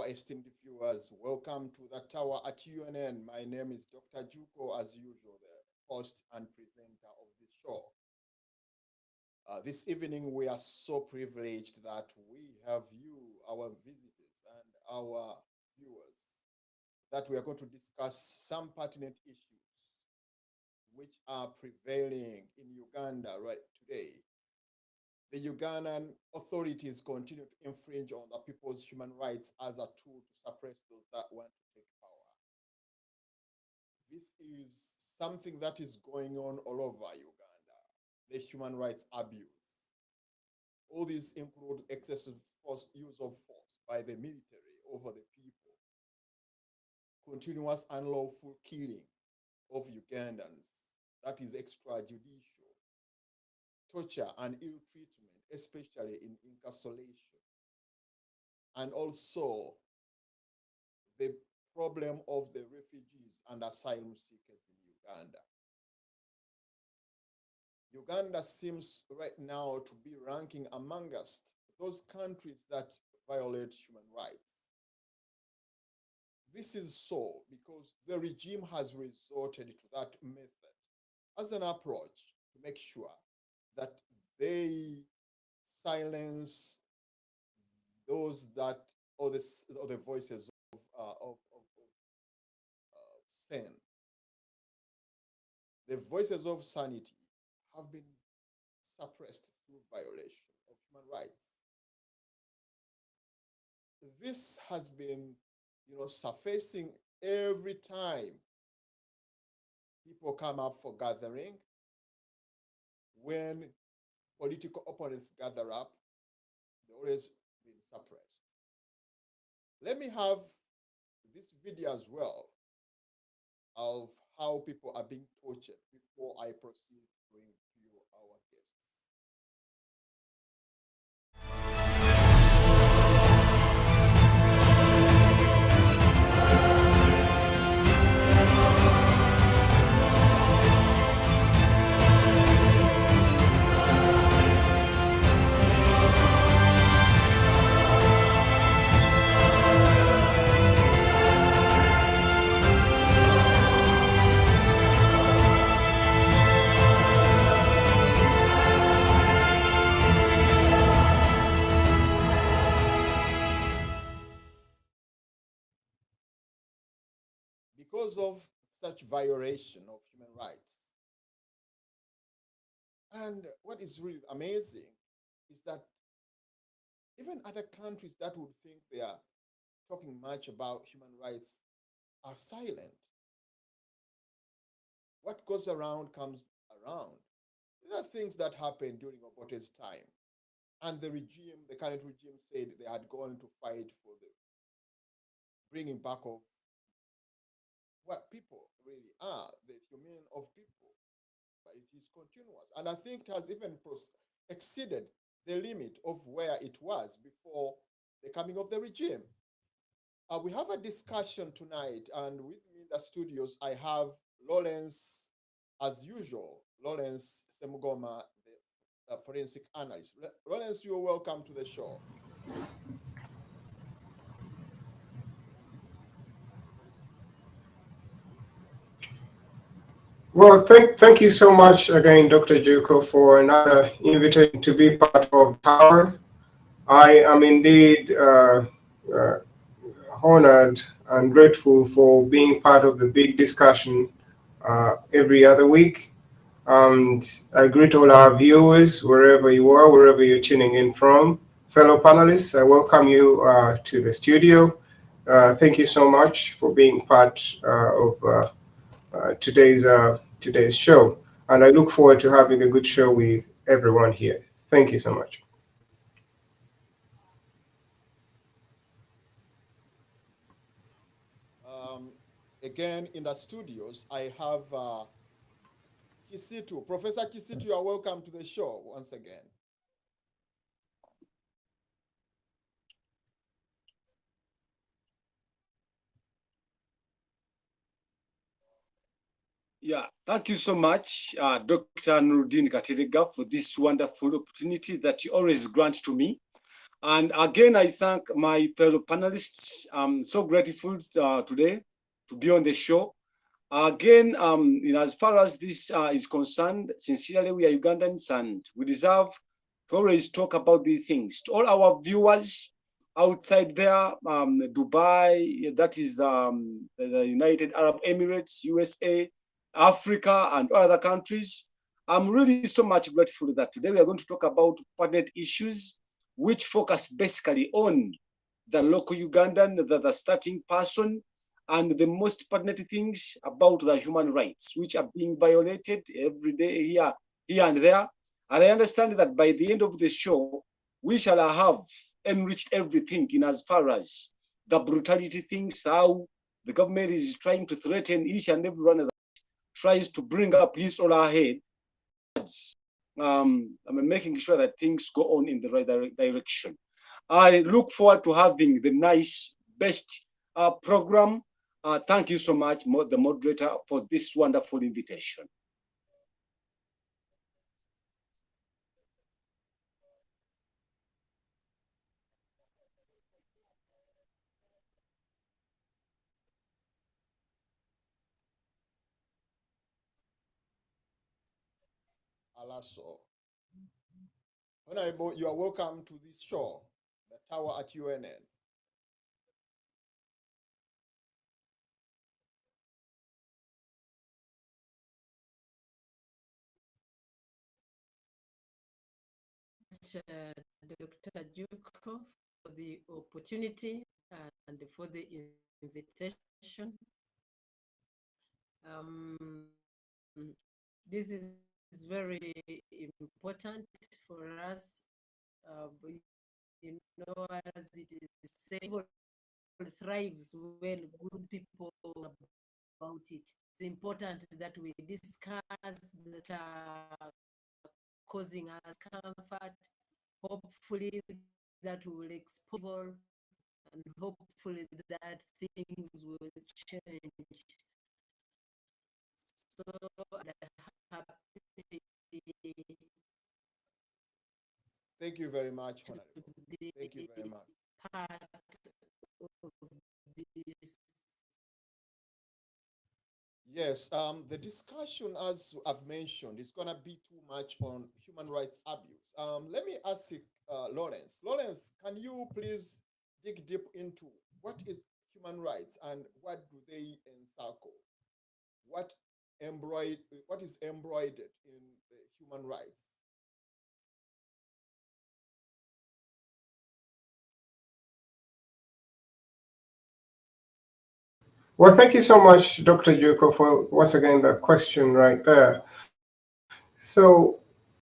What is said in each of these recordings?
our esteemed viewers. Welcome to the tower at UNN. My name is Dr. Juko, as usual, the host and presenter of this show. This evening, we are so privileged that we have you, our visitors and our viewers, that we are going to discuss some pertinent issues which are prevailing in Uganda right today. The Ugandan authorities continue to infringe on the people's human rights as a tool to suppress those that want to take power. This is something that is going on all over Uganda, the human rights abuse. All these include excessive use of force by the military over the people, continuous unlawful killing of Ugandans, that is extrajudicial, torture and ill treatment, especially in incarceration, and also the problem of the refugees and asylum seekers in Uganda. Uganda seems right now to be ranking amongst those countries that violate human rights. This is so because the regime has resorted to that method as an approach to make sure that they silence those that, or the voices of sin. The voices of sanity have been suppressed through violation of human rights. This has been, surfacing every time people come up for gathering. When political opponents gather up, they've always been suppressed. Let me have this video as well of how people are being tortured before I proceed to bring to you our guests. Because of such violation of human rights. And what is really amazing is that even other countries that would think they are talking much about human rights are silent. What goes around comes around. These are things that happened during Obote's time. And the regime, the current regime, said they had gone to fight for the bringing back of what people really are, the humane of people. But it is continuous. And I think it has even exceeded the limit of where it was before the coming of the regime. We have a discussion tonight, and with me in the studios, I have Lawrence, as usual, Lawrence Semugoma, the forensic analyst. Lawrence, you're welcome to the show. Well, thank you so much again, Dr. Juko, for another invitation to be part of Tower. I am indeed honored and grateful for being part of the big discussion every other week. And I greet all our viewers, wherever you are, wherever you're tuning in from. Fellow panelists, I welcome you to the studio. Thank you so much for being part of today's show, and I look forward to having a good show with everyone here. Thank you so much. Again, in the studios, I have Kisitu. Professor Kisitu, you are welcome to the show once again. Yeah, thank you so much, Dr. Nuruddin Katerega, for this wonderful opportunity that you always grant to me. And again, I thank my fellow panelists. I'm so grateful today to be on the show. Again, as far as this is concerned, sincerely, we are Ugandans and we deserve to always talk about these things. To all our viewers outside there, Dubai, that is the United Arab Emirates, USA, Africa, and other countries, I'm really so much grateful that today we are going to talk about pertinent issues which focus basically on the local Ugandan, the starting person, and the most pertinent things about the human rights, which are being violated every day here and there. And I understand that by the end of the show, we shall have enriched everything in as far as the brutality things, how the government is trying to threaten each and every one that tries to bring up his or her head. I'm making sure that things go on in the right direction. I look forward to having the nice, best program. Thank you so much, the moderator, for this wonderful invitation. Alaso. Honorable, you are welcome to this show, the Tower at UNN. Dr. Juko, for the opportunity and for the invitation. This is very important for us. As it is said, thrives when good people about it. It's important that we discuss that are causing us comfort. Hopefully that will expose and hopefully that things will change. So thank you very much, Honorable. Thank you very much. Part of this. Yes, the discussion, as I've mentioned, is going to be too much on human rights abuse. Let me ask Lawrence. Lawrence, can you please dig deep into what is human rights and what do they encircle? What is embroidered in the human rights? Well, thank you so much, Dr. Juko, for once again the question right there. So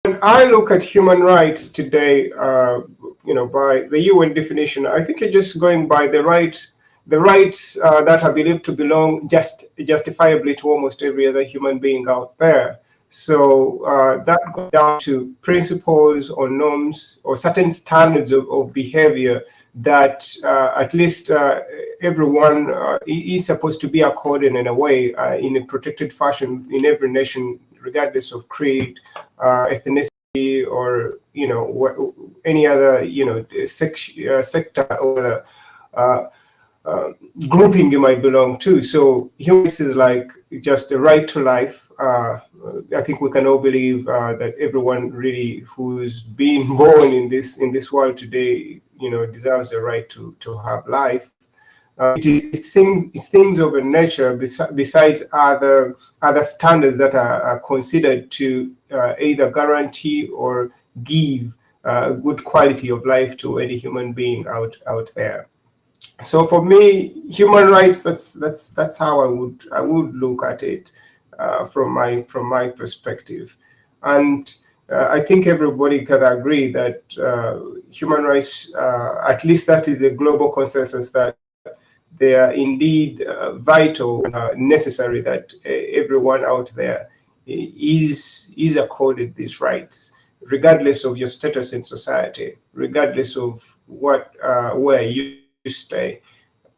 when I look at human rights today, by the UN definition, I think you're just going by the rights that are believed to belong justifiably to almost every other human being out there. So that goes down to principles or norms or certain standards of behavior that at least everyone is supposed to be accorded in a way, in a protected fashion in every nation, regardless of creed, ethnicity, or any other sector or grouping you might belong to. So human rights is like just a right to life. I think we can all believe that everyone really who's being born in this world today, deserves the right to have life. It's things of a nature besides other standards that are considered to either guarantee or give good quality of life to any human being out there. So for me, human rights, that's how I would look at it from my perspective. And I think everybody can agree that human rights, at least that is a global consensus, that they are indeed vital, necessary, that everyone out there is accorded these rights, regardless of your status in society, regardless of where you stay.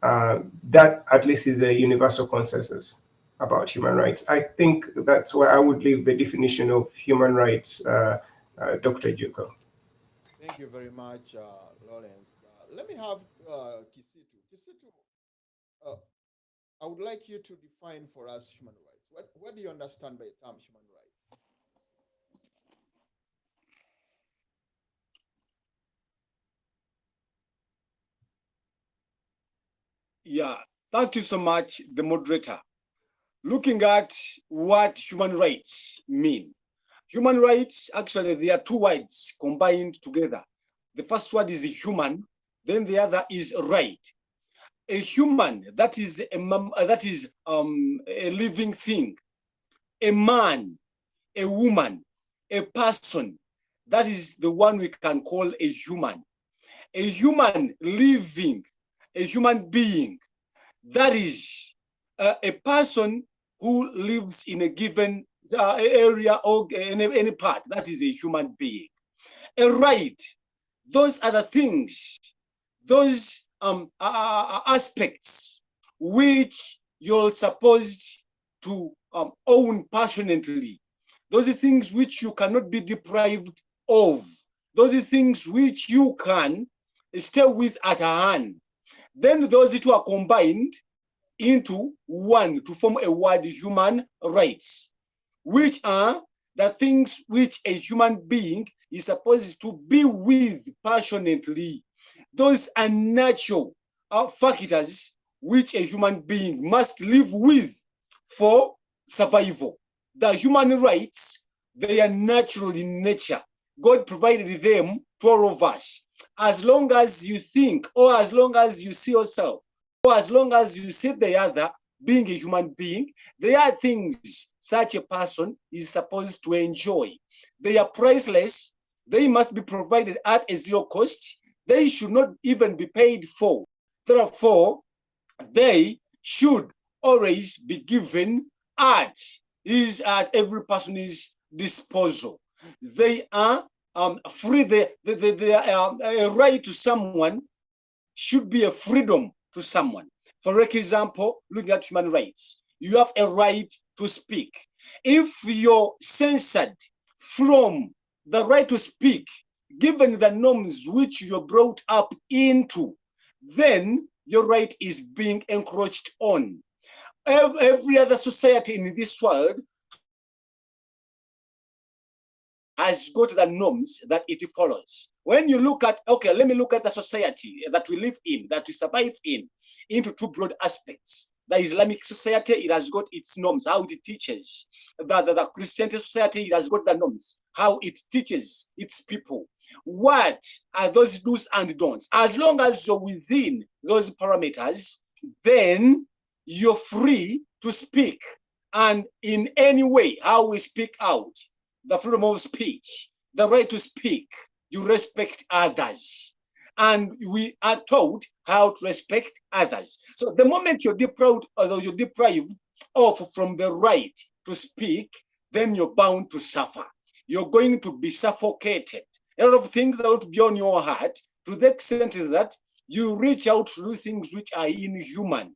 That at least is a universal consensus about human rights. I think that's where I would leave the definition of human rights, Dr. Juko. Thank you very much, Lawrence. Let me have Kisitu. Kisitu, uh, I would like you to define for us human rights. What do you understand by the term human rights? Yeah, thank you so much, the moderator. Looking at what human rights mean. Human rights, actually, there are two words combined together. The first word is human, then the other is right. A human, that is a living thing. A man, a woman, a person, that is the one we can call a human. A human living, a human being, that is a person who lives in a given area or any part. That is a human being. A right, those are the things, those aspects which you're supposed to own passionately. Those are things which you cannot be deprived of. Those are things which you can stay with at hand. Then those two are combined into one to form a word, human rights, which are the things which a human being is supposed to be with passionately. Those are natural factors which a human being must live with for survival. The human rights, they are natural in nature. God provided them to all of us. As long as you think, or as long as you see yourself, or as long as you see the other being a human being, there are things such a person is supposed to enjoy. They are priceless. They must be provided at a zero cost. They should not even be paid for. Therefore, they should always be given at every person's disposal. They are free. A right to someone should be a freedom to someone. For example, looking at human rights, you have a right to speak. If you're censored from the right to speak, given the norms which you're brought up into, then your right is being encroached on. Every other society in this world has got the norms that it follows. When you look at, okay, let me look at the society that we live in, that we survive in, into two broad aspects. The Islamic society, it has got its norms, how it teaches. The Christian society, it has got the norms, how it teaches its people. What are those do's and don'ts? As long as you're within those parameters, then you're free to speak. And in any way, how we speak out, the freedom of speech, the right to speak, you respect others. And we are taught how to respect others. So the moment you're deprived, although you're deprived of from the right to speak, then you're bound to suffer. You're going to be suffocated. A lot of things are going to be on your heart to the extent that you reach out to do things which are inhuman.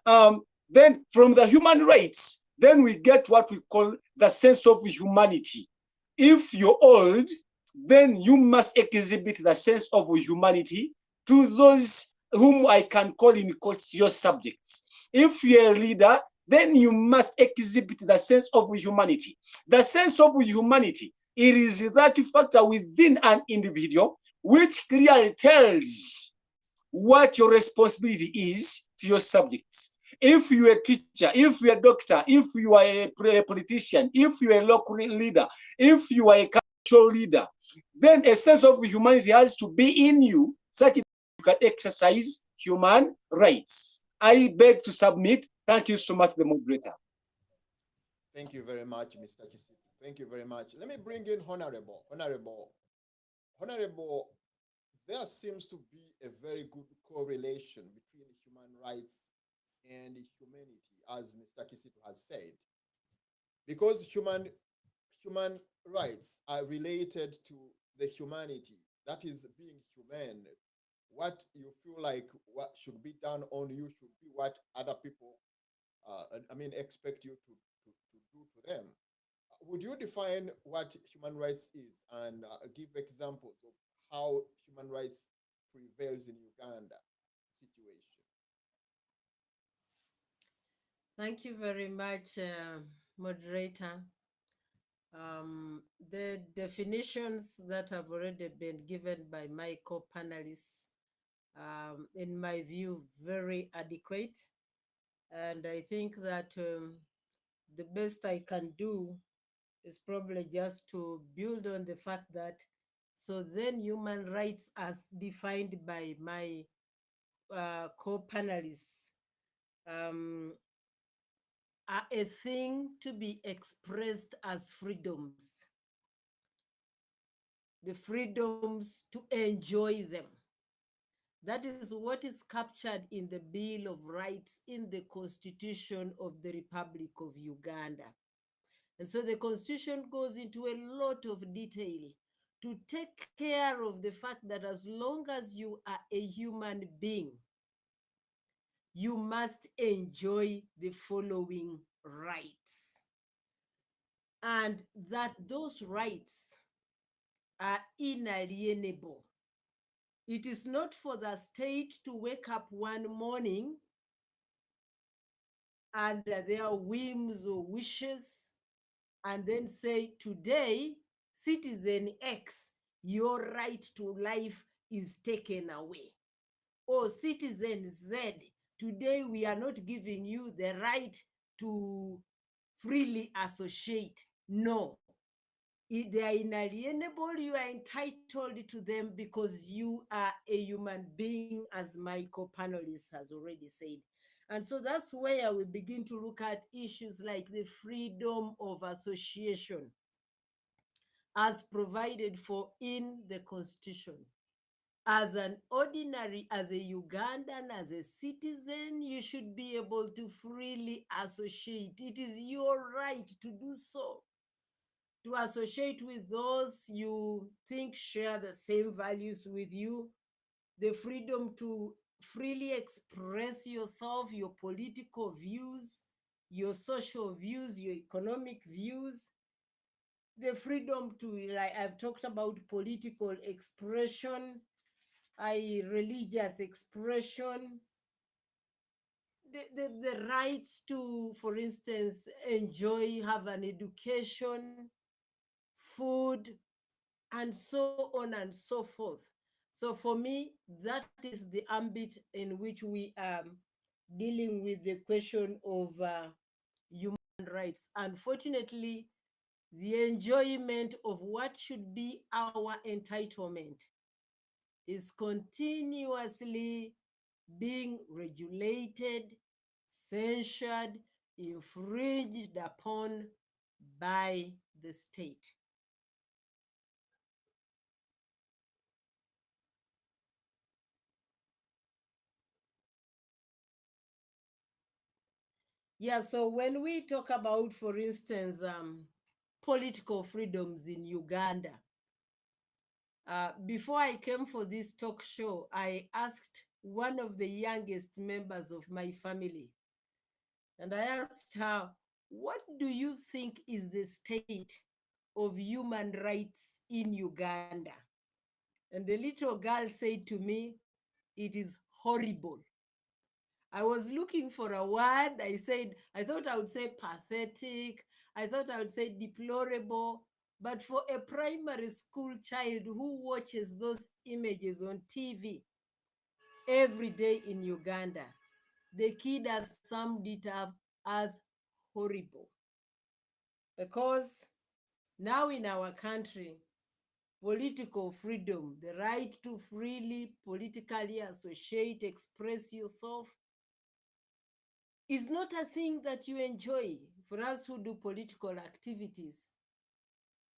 Then from the human rights, then we get what we call the sense of humanity. If you're old, then you must exhibit the sense of humanity to those whom I can call in quotes your subjects. If you're a leader, then you must exhibit the sense of humanity. The sense of humanity, it is that factor within an individual which clearly tells what your responsibility is to your subjects. If you're a teacher, if you're a doctor, if you are a politician, if you're a local leader, if you are a cultural leader, then a sense of humanity has to be in you such that you can exercise human rights. I beg to submit. Thank you so much, the moderator. Thank you very much, Mr. Kisitu. Thank you very much. Let me bring in Honorable. Honorable, there seems to be a very good correlation between human rights and humanity, as Mr. Kisitu has said, because human rights are related to the humanity, that is being human. What you feel like what should be done on you should be what other people, expect you to do to them. Would you define what human rights is and give examples of how human rights prevails in Uganda situation. Thank you very much, moderator. The definitions that have already been given by my co-panelists, in my view, very adequate. And I think that the best I can do is probably just to build on the fact that, so then human rights as defined by my co-panelists are a thing to be expressed as freedoms, the freedoms to enjoy them. That is what is captured in the Bill of Rights in the Constitution of the Republic of Uganda. And so the Constitution goes into a lot of detail to take care of the fact that as long as you are a human being, you must enjoy the following rights. And that those rights are inalienable. It is not for the state to wake up one morning under their whims or wishes and then say, today, citizen X, your right to life is taken away. Or citizen Z, today we are not giving you the right to freely associate. No. If they are inalienable, you are entitled to them because you are a human being, as my co-panelist has already said. And so that's where we begin to look at issues like the freedom of association as provided for in the Constitution. As an ordinary, as a Ugandan, as a citizen, you should be able to freely associate. It is your right to do so, to associate with those you think share the same values with you, the freedom to freely express yourself, your political views, your social views, your economic views, the freedom to, like I've talked about, political expression, religious expression, the rights to, for instance, enjoy, have an education, food, and so on and so forth. So for me, that is the ambit in which we are dealing with the question of human rights. Unfortunately, the enjoyment of what should be our entitlement is continuously being regulated, censured, infringed upon by the state. Yeah, so when we talk about, for instance, political freedoms in Uganda, before I came for this talk show, I asked one of the youngest members of my family, and I asked her, what do you think is the state of human rights in Uganda? And the little girl said to me, it is horrible. I was looking for a word. I thought I would say pathetic. I thought I would say deplorable. But for a primary school child who watches those images on TV every day in Uganda, the kid has summed it up as horrible. Because now in our country, political freedom, the right to freely politically associate, express yourself, is not a thing that you enjoy. For us who do political activities,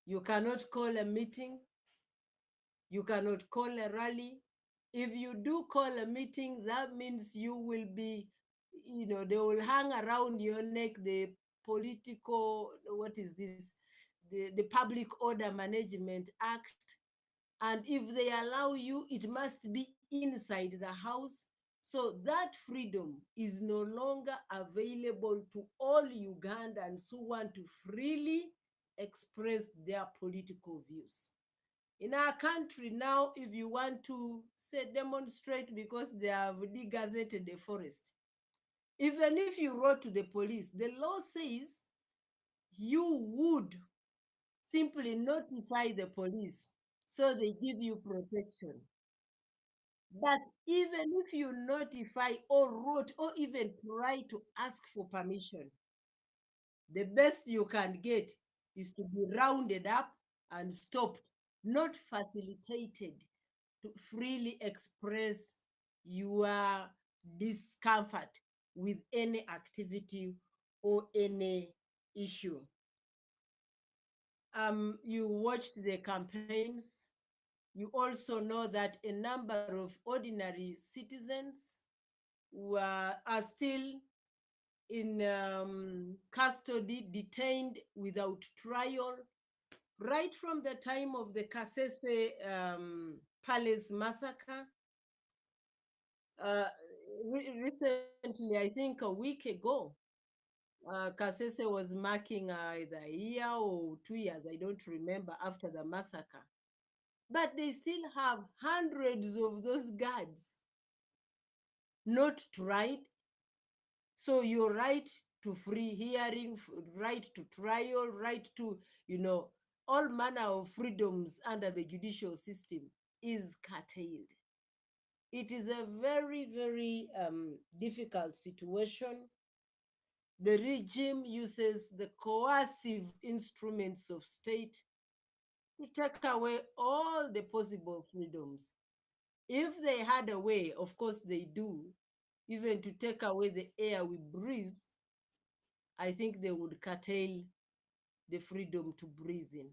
you cannot call a meeting, you cannot call a rally. If you do call a meeting, that means you will be, they will hang around your neck the political, what is this? The Public Order Management Act. And if they allow you, it must be inside the house. So that freedom is no longer available to all Ugandans who want to freely express their political views. In our country now, if you want to say demonstrate because they have degazetted the forest, even if you wrote to the police, the law says you would simply notify the police so they give you protection. But even if you notify or wrote or even try to ask for permission, the best you can get is to be rounded up and stopped, not facilitated to freely express your discomfort with any activity or any issue. You watched the campaigns. You also know that a number of ordinary citizens are still in custody, detained without trial, right from the time of the Kasese Palace massacre. Recently, I think a week ago, Kasese was marking either a year or 2 years, I don't remember, after the massacre. But they still have hundreds of those guards not tried. So your right to free hearing, right to trial, right to, all manner of freedoms under the judicial system is curtailed. It is a very, very difficult situation. The regime uses the coercive instruments of state to take away all the possible freedoms. If they had a way, of course they do, even to take away the air we breathe, I think they would curtail the freedom to breathe in.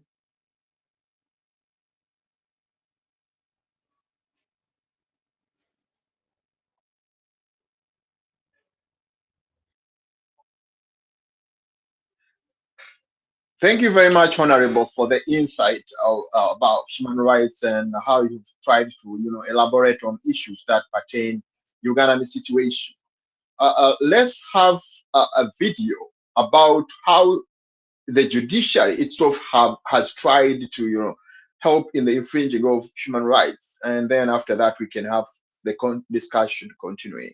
Thank you very much, Honorable, for the insight about human rights and how you've tried to, elaborate on issues that pertain Ugandan situation. Let's have a video about how the judiciary itself has tried to, help in the infringing of human rights, and then after that we can have the discussion continuing.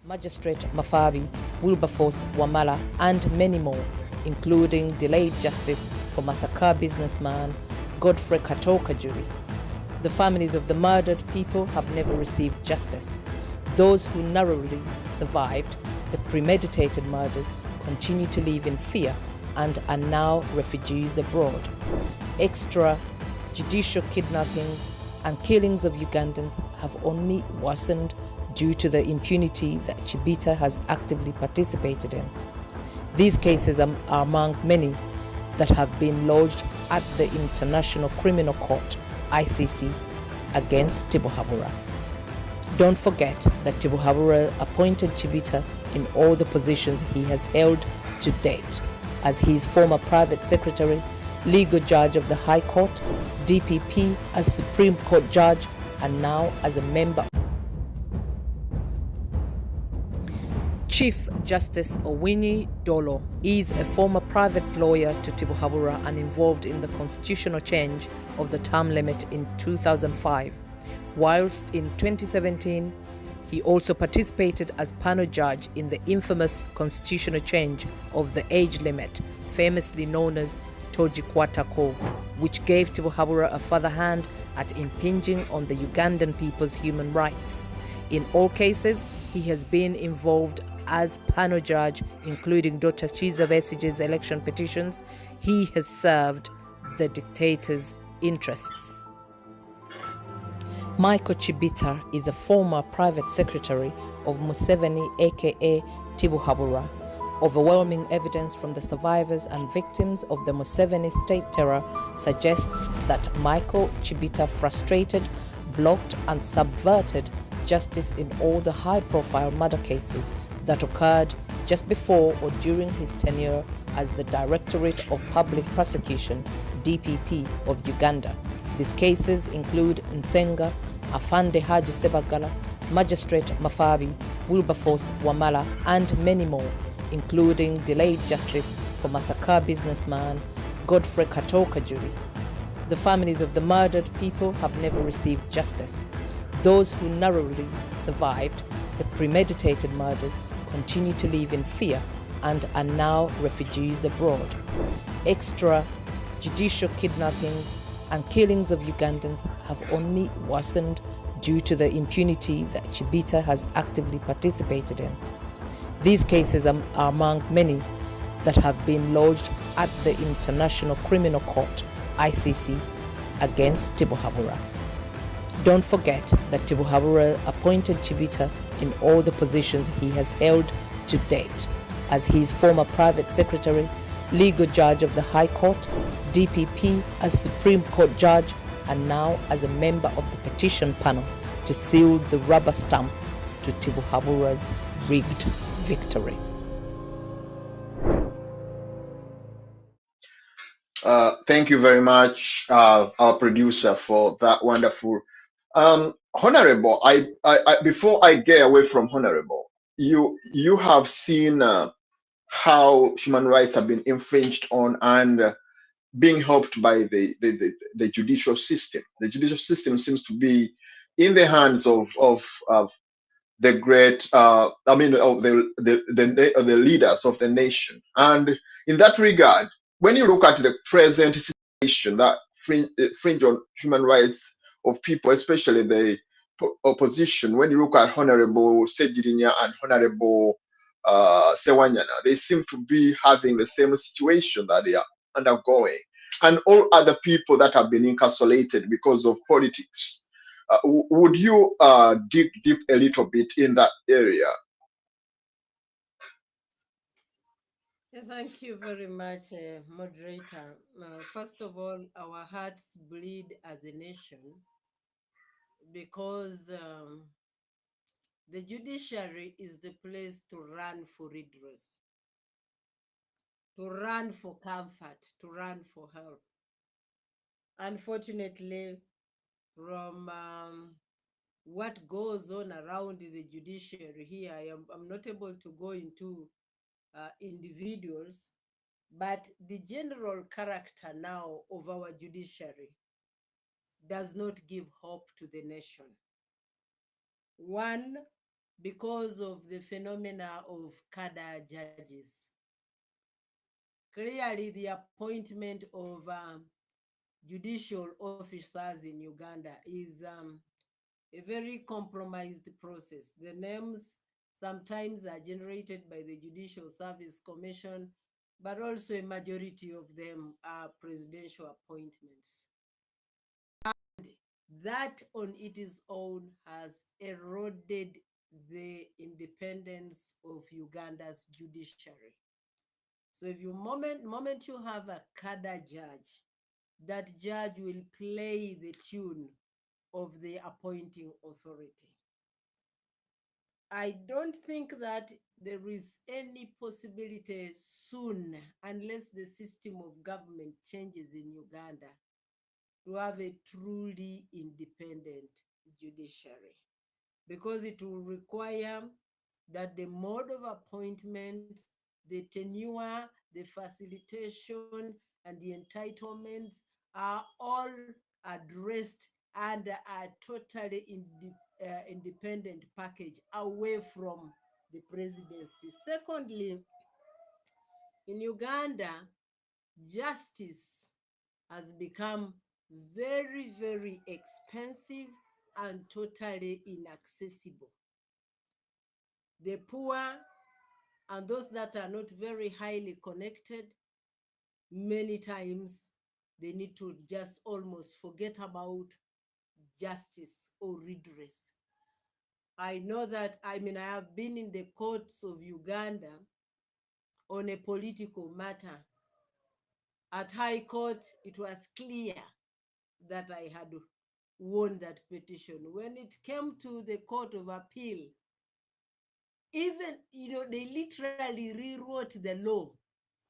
Magistrate Mafabi, Wilberforce Wamala, and many more, including delayed justice for massacre businessman Godfrey Katoka jury. The families of the murdered people have never received justice. Those who narrowly survived the premeditated murders continue to live in fear and are now refugees abroad. Extrajudicial kidnappings and killings of Ugandans have only worsened due to the impunity that Chibita has actively participated in. These cases are among many that have been lodged at the International Criminal Court, ICC, against Tibuhaburra. Don't forget that Tibuhaburra appointed Chibita in all the positions he has held to date, as his former private secretary, legal judge of the High Court, DPP, as Supreme Court judge, and now as a member. Chief Justice Owini Dolo is a former private lawyer to Tibuhaburra and involved in the constitutional change of the term limit in 2005. Whilst in 2017, he also participated as panel judge in the infamous constitutional change of the age limit, famously known as Tojikwatako, which gave Tibuhaburra a further hand at impinging on the Ugandan people's human rights. In all cases, he has been involved as panel judge, including Dr. Chiza Besige's election petitions. He has served the dictator's interests. Michael Chibita is a former private secretary of Museveni, aka Tibuhaburra. Overwhelming evidence from the survivors and victims of the Museveni state terror suggests that Michael Chibita frustrated, blocked, and subverted justice in all the high-profile murder cases that occurred just before or during his tenure as the Directorate of Public Prosecution, DPP, of Uganda. These cases include Nsenga, Afande Haji Sebagala, Magistrate Mafabi, Wilberforce Wamala, and many more, including delayed justice for massacre businessman Godfrey Katoka jury. The families of the murdered people have never received justice. Those who narrowly survived the premeditated murders continue to live in fear and are now refugees abroad. Extrajudicial kidnappings and killings of Ugandans have only worsened due to the impunity that Chibita has actively participated in. These cases are among many that have been lodged at the International Criminal Court, ICC, against Tibuhaburwa. Don't forget that Tibuhaburwa appointed Chibita in all the positions he has held to date, as his former private secretary, legal judge of the High Court, DPP, as Supreme Court judge, and now as a member of the petition panel to seal the rubber stamp to Tibuhaburwa's rigged victory. Thank you very much, our producer, for that wonderful. Honorable, I before I get away from Honorable, you have seen how human rights have been infringed on and being helped by the judicial system. The judicial system seems to be in the hands of the great, of the leaders of the nation. And in that regard, when you look at the present situation that fringe on human rights of people, especially the opposition, when you look at Honorable Sejirinya and Honorable Sewanyana, they seem to be having the same situation that they are undergoing, and all other people that have been incarcerated because of politics. Would you dig deep a little bit in that area? Yeah, thank you very much, moderator. First of all, our hearts bleed as a nation because the judiciary is the place to run for redress, to run for comfort, to run for help. Unfortunately, from what goes on around the judiciary here, I'm not able to go into individuals, but the general character now of our judiciary does not give hope to the nation. One, because of the phenomena of cadre judges. Clearly, the appointment of judicial officers in Uganda is a very compromised process. The names sometimes are generated by the Judicial Service Commission, but also a majority of them are presidential appointments. And that on its own has eroded the independence of Uganda's judiciary. So if you moment you have a cadre judge, that judge will play the tune of the appointing authority. I don't think that there is any possibility soon, unless the system of government changes in Uganda, to have a truly independent judiciary, because it will require that the mode of appointment, the tenure, the facilitation, and the entitlements are all addressed and a totally independent package away from the presidency. Secondly, in Uganda, justice has become very, very expensive and totally inaccessible. The poor and those that are not very highly connected, many times they need to just almost forget about justice or redress. I know that, I have been in the courts of Uganda on a political matter. At High Court, it was clear that I had won that petition. When it came to the Court of Appeal, even, they literally rewrote the law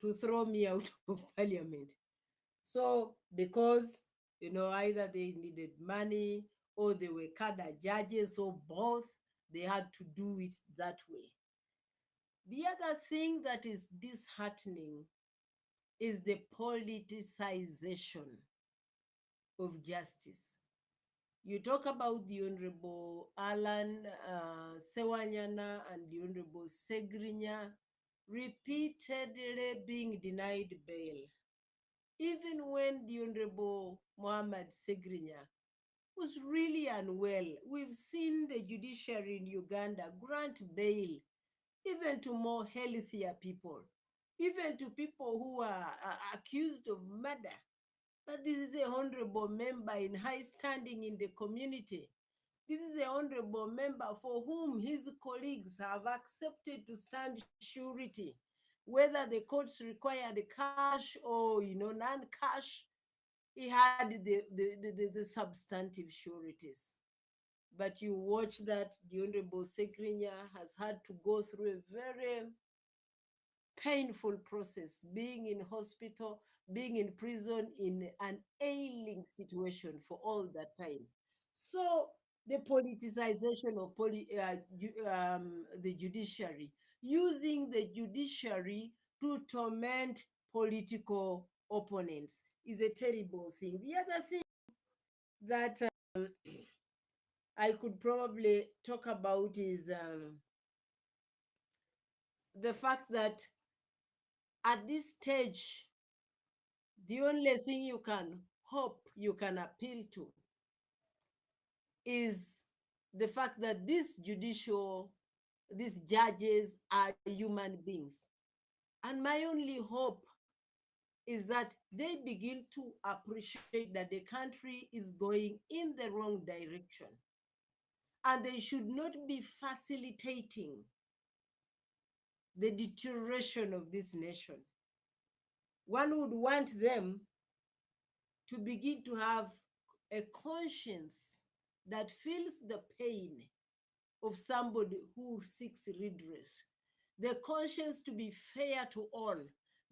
to throw me out of parliament. So because, either they needed money or they were cadre judges or both, they had to do it that way. The other thing that is disheartening is the politicization of justice. You talk about the Honorable Alan Sewanyana and the Honorable Segrinya repeatedly being denied bail. Even when the Honorable Mohammed Segrinya was really unwell, we've seen the judiciary in Uganda grant bail even to more healthier people, even to people who are accused of murder. But this is a honorable member in high standing in the community. This is a honorable member for whom his colleagues have accepted to stand surety, whether the courts required cash or non-cash. He had the substantive sureties. But you watch that the Honorable Sekrinya has had to go through a very painful process, being in hospital, being in prison in an ailing situation for all that time. So the politicization of the judiciary, using the judiciary to torment political opponents, is a terrible thing. The other thing that I could probably talk about is the fact that at this stage, the only thing you can hope, you can appeal to, is the fact that these judges are human beings. And my only hope is that they begin to appreciate that the country is going in the wrong direction. And they should not be facilitating the deterioration of this nation. One would want them to begin to have a conscience that feels the pain of somebody who seeks redress, the conscience to be fair to all,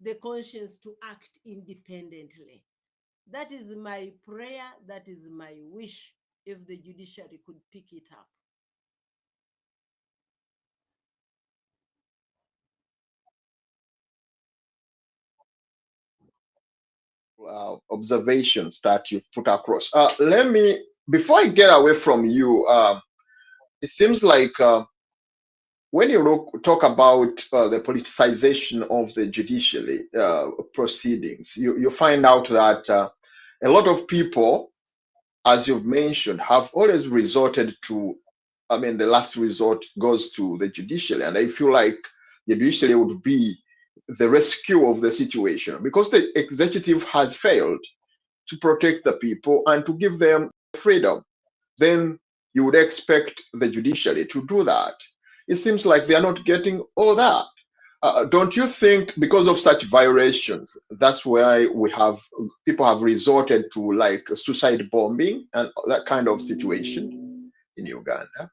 the conscience to act independently. That is my prayer, that is my wish, if the judiciary could pick it up. Observations that you've put across. Let me, before I get away from you, it seems like when you talk about the politicization of the judiciary proceedings, you find out that a lot of people, as you've mentioned, have always resorted to, I mean, the last resort goes to the judiciary. And I feel like the judiciary would be the rescue of the situation because the executive has failed to protect the people and to give them freedom. Then you would expect the judiciary to do that. It seems like they are not getting all that. Don't you think because of such violations, that's why people have resorted to like suicide bombing and that kind of situation in Uganda?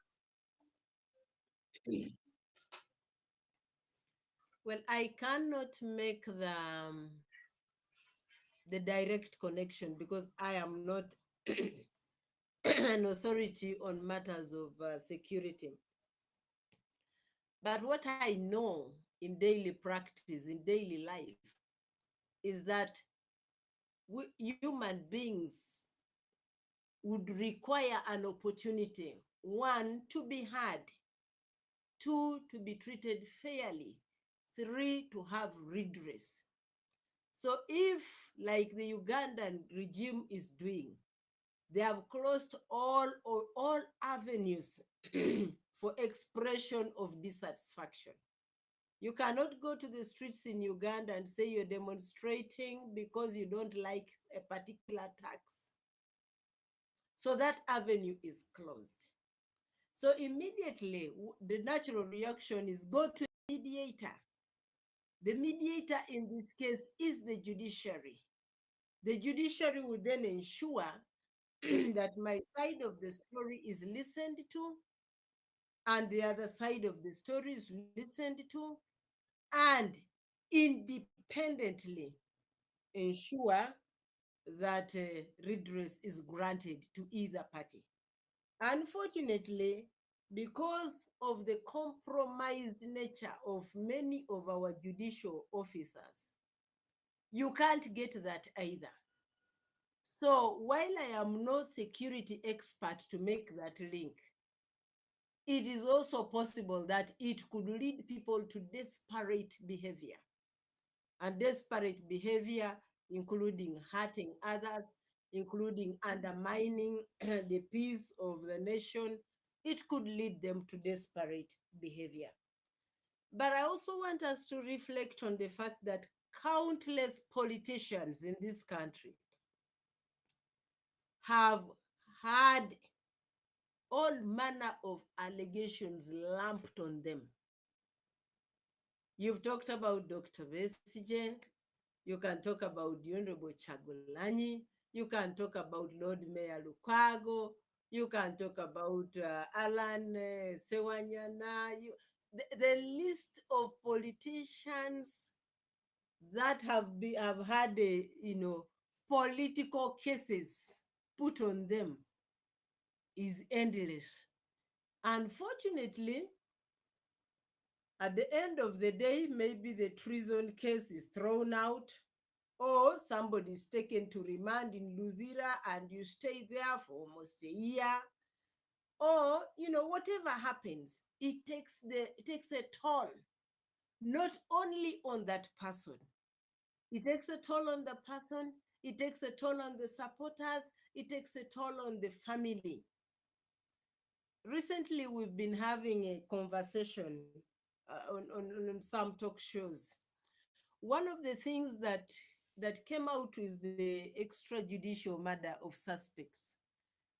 Well, I cannot make the direct connection because I am not an authority on matters of security. But what I know in daily practice, in daily life, is that human beings would require an opportunity, one, to be heard, two, to be treated fairly, three, to have redress. So if, like the Ugandan regime is doing, they have closed all avenues for expression of dissatisfaction. You cannot go to the streets in Uganda and say you're demonstrating because you don't like a particular tax. So that avenue is closed. So immediately, the natural reaction is go to a mediator. The mediator in this case is the judiciary. The judiciary would then ensure that my side of the story is listened to and the other side of the story is listened to, and independently ensure that redress is granted to either party. Unfortunately, because of the compromised nature of many of our judicial officers, you can't get that either. So while I am no security expert to make that link, it is also possible that it could lead people to desperate behavior. And desperate behavior, including hurting others, including undermining the peace of the nation, it could lead them to desperate behavior. But I also want us to reflect on the fact that countless politicians in this country have had all manner of allegations lumped on them. You've talked about Dr. Besigye, you can talk about the Honorable Chagulanyi, you can talk about Lord Mayor Lukwago, you can talk about Alan Sewanyana. The list of politicians that have had political cases put on them is endless. Unfortunately, at the end of the day, maybe the treason case is thrown out, or somebody is taken to remand in Luzira and you stay there for almost a year, or whatever happens, it takes a toll, not only on that person. It takes a toll on the person, it takes a toll on the supporters, it takes a toll on the family. Recently, we've been having a conversation on some talk shows. One of the things that came out is the extrajudicial murder of suspects.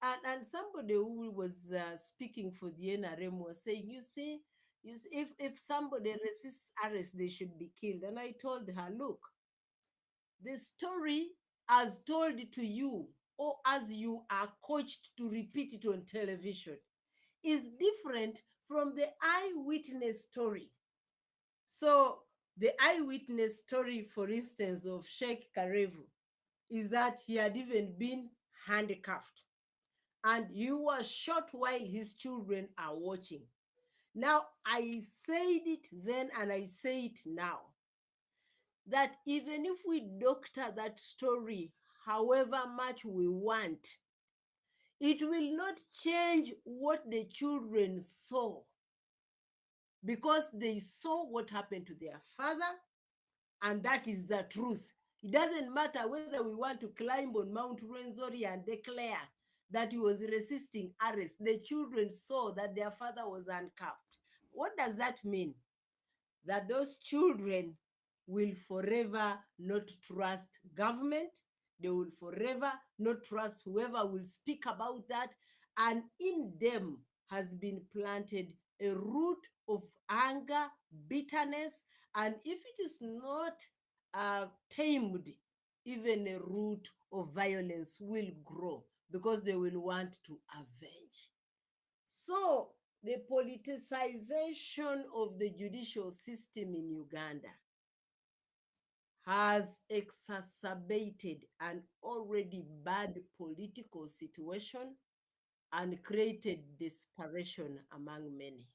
And somebody who was speaking for the NRM was saying, you see, if somebody resists arrest, they should be killed. And I told her, look, the story as told to you, or as you are coached to repeat it on television, is different from the eyewitness story. So the eyewitness story, for instance, of Sheikh Karevu is that he had even been handcuffed and he was shot while his children are watching. Now, I said it then and I say it now, that even if we doctor that story however much we want, it will not change what the children saw, because they saw what happened to their father, and that is the truth. It doesn't matter whether we want to climb on Mount Rwenzori and declare that he was resisting arrest. The children saw that their father was handcuffed. What does that mean? That those children will forever not trust government. They will forever not trust whoever will speak about that. And in them has been planted a root of anger, bitterness, and if it is not tamed, even a root of violence will grow because they will want to avenge. So the politicization of the judicial system in Uganda has exacerbated an already bad political situation and created desperation among many.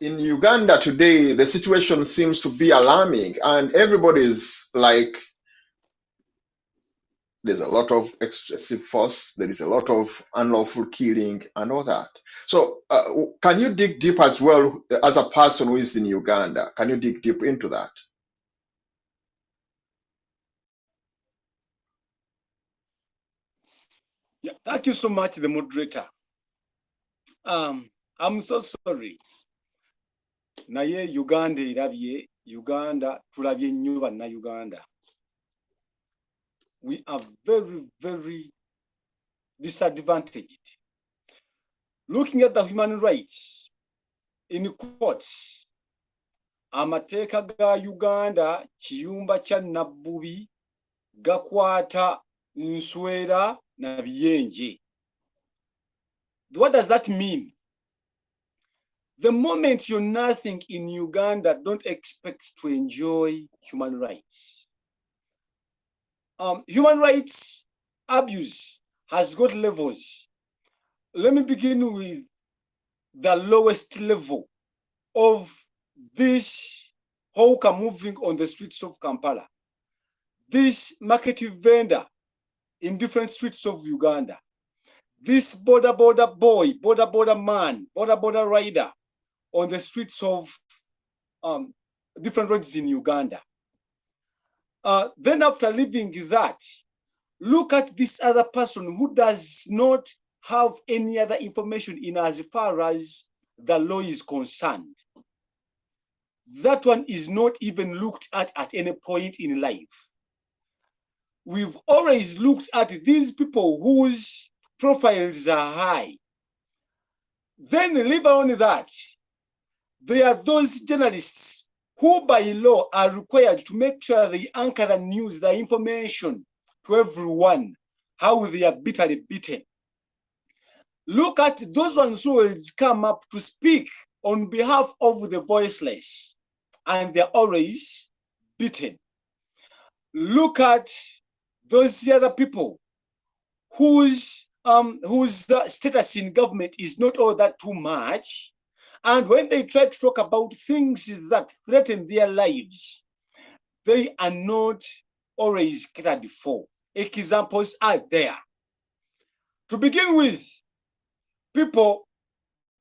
In Uganda today, the situation seems to be alarming, and everybody's like, there's a lot of excessive force, there is a lot of unlawful killing and all that. So can you dig deep as well, as a person who is in Uganda? Can you dig deep into that? Yeah, thank you so much, the moderator. I'm so sorry. Naye Uganda irabye, Uganda tulabye nnyo banna Uganda. We are very, very disadvantaged. Looking at the human rights in courts, amateeka ga Uganda kiyumba kya nabbubi gakwata nswera na biyenje. What does that mean? The moment you're nothing in Uganda, don't expect to enjoy human rights. Human rights abuse has got levels. Let me begin with the lowest level of this hawker moving on the streets of Kampala. This market vendor in different streets of Uganda. This border boy, border man, border rider on the streets of different roads in Uganda. Then after leaving that, look at this other person who does not have any other information in as far as the law is concerned. That one is not even looked at any point in life. We've always looked at these people whose profiles are high. Then leave on that, there are those journalists who by law are required to make sure they anchor the news, the information to everyone, how they are bitterly beaten. Look at those ones who will come up to speak on behalf of the voiceless, and they're always beaten. Look at those other people whose status in government is not all that too much, and when they try to talk about things that threaten their lives, they are not always catered for. Examples are there. To begin with, people,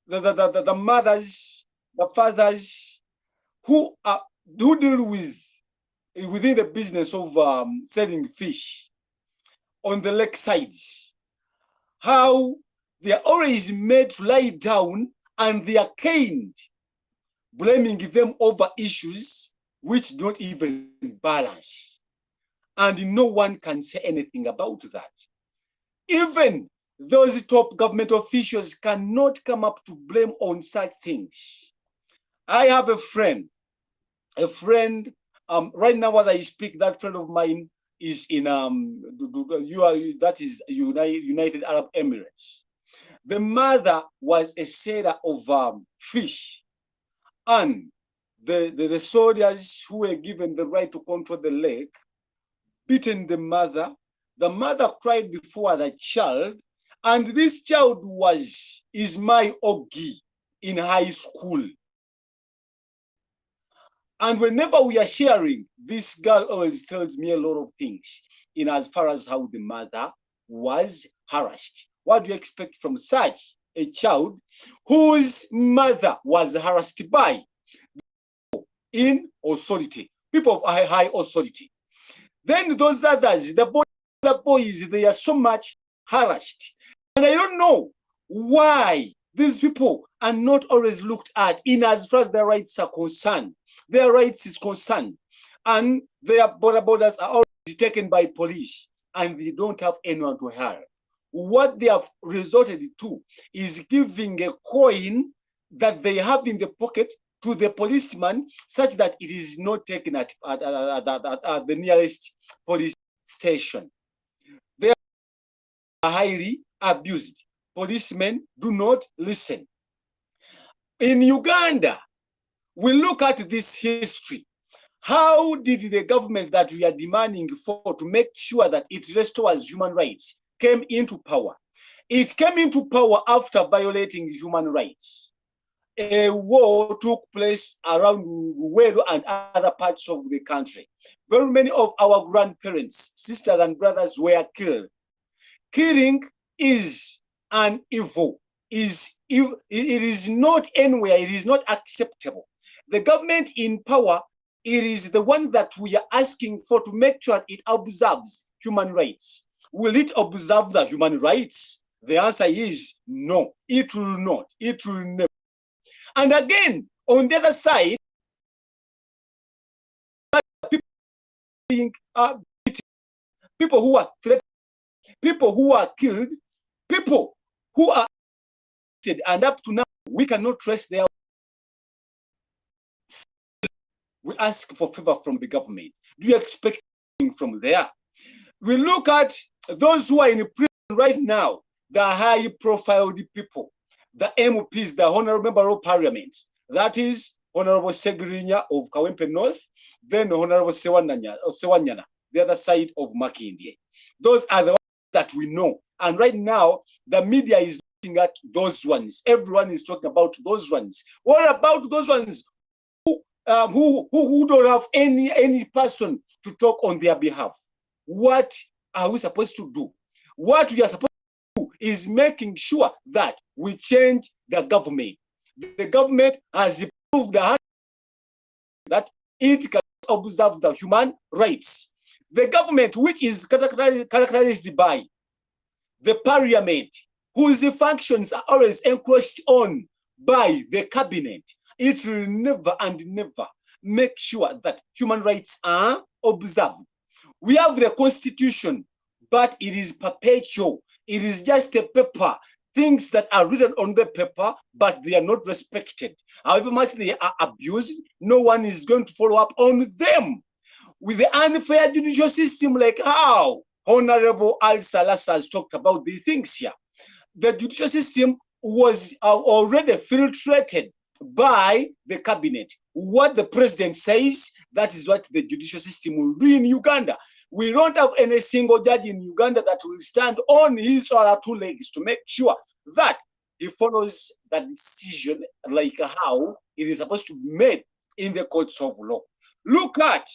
the mothers, the fathers who deal within the business of selling fish on the lake sides, how they are always made to lie down and they are caned, blaming them over issues which don't even balance. And no one can say anything about that. Even those top government officials cannot come up to blame on such things. I have a friend, right now as I speak, that friend of mine is in that is United Arab Emirates. The mother was a seller of fish, and the soldiers who were given the right to control the lake beaten the mother. The mother cried before the child, and this child is my Ogi in high school. And whenever we are sharing, this girl always tells me a lot of things in as far as how the mother was harassed. What do you expect from such a child whose mother was harassed by in authority, people of high authority? Then those others, the boys, they are so much harassed. And I don't know why these people are not always looked at in as far as their rights are concerned. Their rights is concerned. And their borders are always taken by police and they don't have anyone to help. What they have resorted to is giving a coin that they have in the pocket to the policeman such that it is not taken at the nearest police station. They are highly abused. Policemen do not listen. In Uganda, we look at this history. How did the government that we are demanding for to make sure that it restores human rights came into power? It came into power after violating human rights. A war took place around Luweero and other parts of the country. Very many of our grandparents, sisters and brothers were killed. Killing is an evil. It is not anywhere. It is not acceptable. The government in power, it is the one that we are asking for to make sure it observes human rights. Will it observe the human rights? The answer is no, it will not. It will never. And again, on the other side, people being people who are threatened, people who are killed, people who are arrested, and up to now, we cannot trace their. We ask for favor from the government. Do you expect anything from there? We look at those who are in prison right now, the high-profile people. the MPs, the Honorable Member of Parliament, that is Honorable Segirinya of Kawempe North, then Honorable Sewanyana, the other side of Makindye. Those are the ones that we know. And right now, the media is looking at those ones. Everyone is talking about those ones. What about those ones who don't have any person to talk on their behalf? What are we supposed to do? What we are supposed to do is making sure that we change the government. The government has proved that it can observe the human rights. The government, which is characterized by the parliament, whose functions are always encroached on by the cabinet, it will never and never make sure that human rights are observed. We have the constitution, but it is perpetual. It is just a paper, things that are written on the paper, but they are not respected. However much they are abused, no one is going to follow up on them. With the unfair judicial system, like how Honorable Al Salas has talked about these things here, the judicial system was already filtrated by the cabinet. What the president says, that is what the judicial system will do in Uganda. We don't have any single judge in Uganda that will stand on his or her two legs to make sure that he follows the decision like how it is supposed to be made in the courts of law. Look at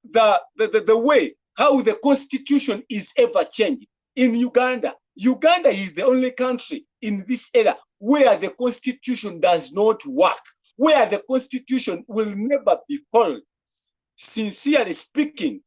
the way how the constitution is ever changed in Uganda. Uganda is the only country in this era where the constitution does not work, where the constitution will never be followed. Sincerely speaking,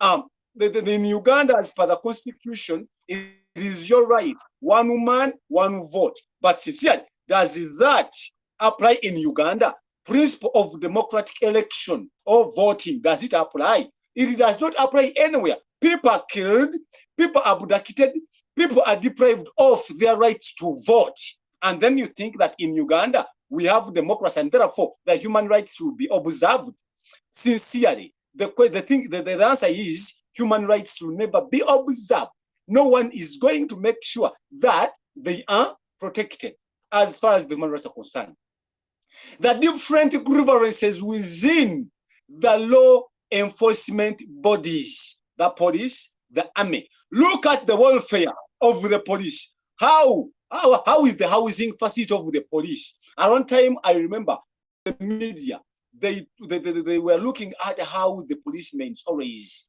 in Uganda, as per the constitution, it is your right, one woman, one vote. But sincerely, does that apply in Uganda? Principle of democratic election or voting, does it apply? It does not apply anywhere. People are killed, people are abducted, people are deprived of their rights to vote. And then you think that in Uganda, we have democracy and therefore the human rights will be observed. Sincerely, the answer is human rights will never be observed. No one is going to make sure that they are protected as far as the human rights are concerned. The different grievances within the law enforcement bodies, the police, the army. Look at the welfare of the police. How is the housing facility of the police? Around time, I remember the media, they were looking at how the policemen always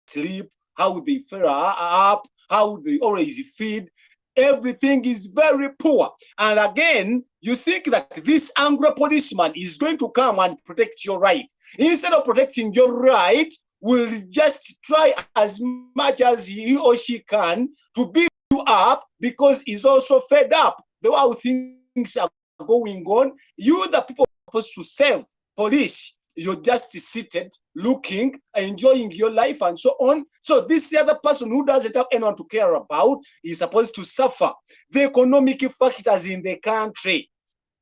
sleep, how they fare up, how they always feed. Everything is very poor. And again, you think that this angry policeman is going to come and protect your right. Instead of protecting your right, will just try as much as he or she can to beat you up because he's also fed up the way things are going on. You, the people supposed to serve police, you're just seated, looking, enjoying your life and so on. So this other person who doesn't have anyone to care about is supposed to suffer the economic factors in the country.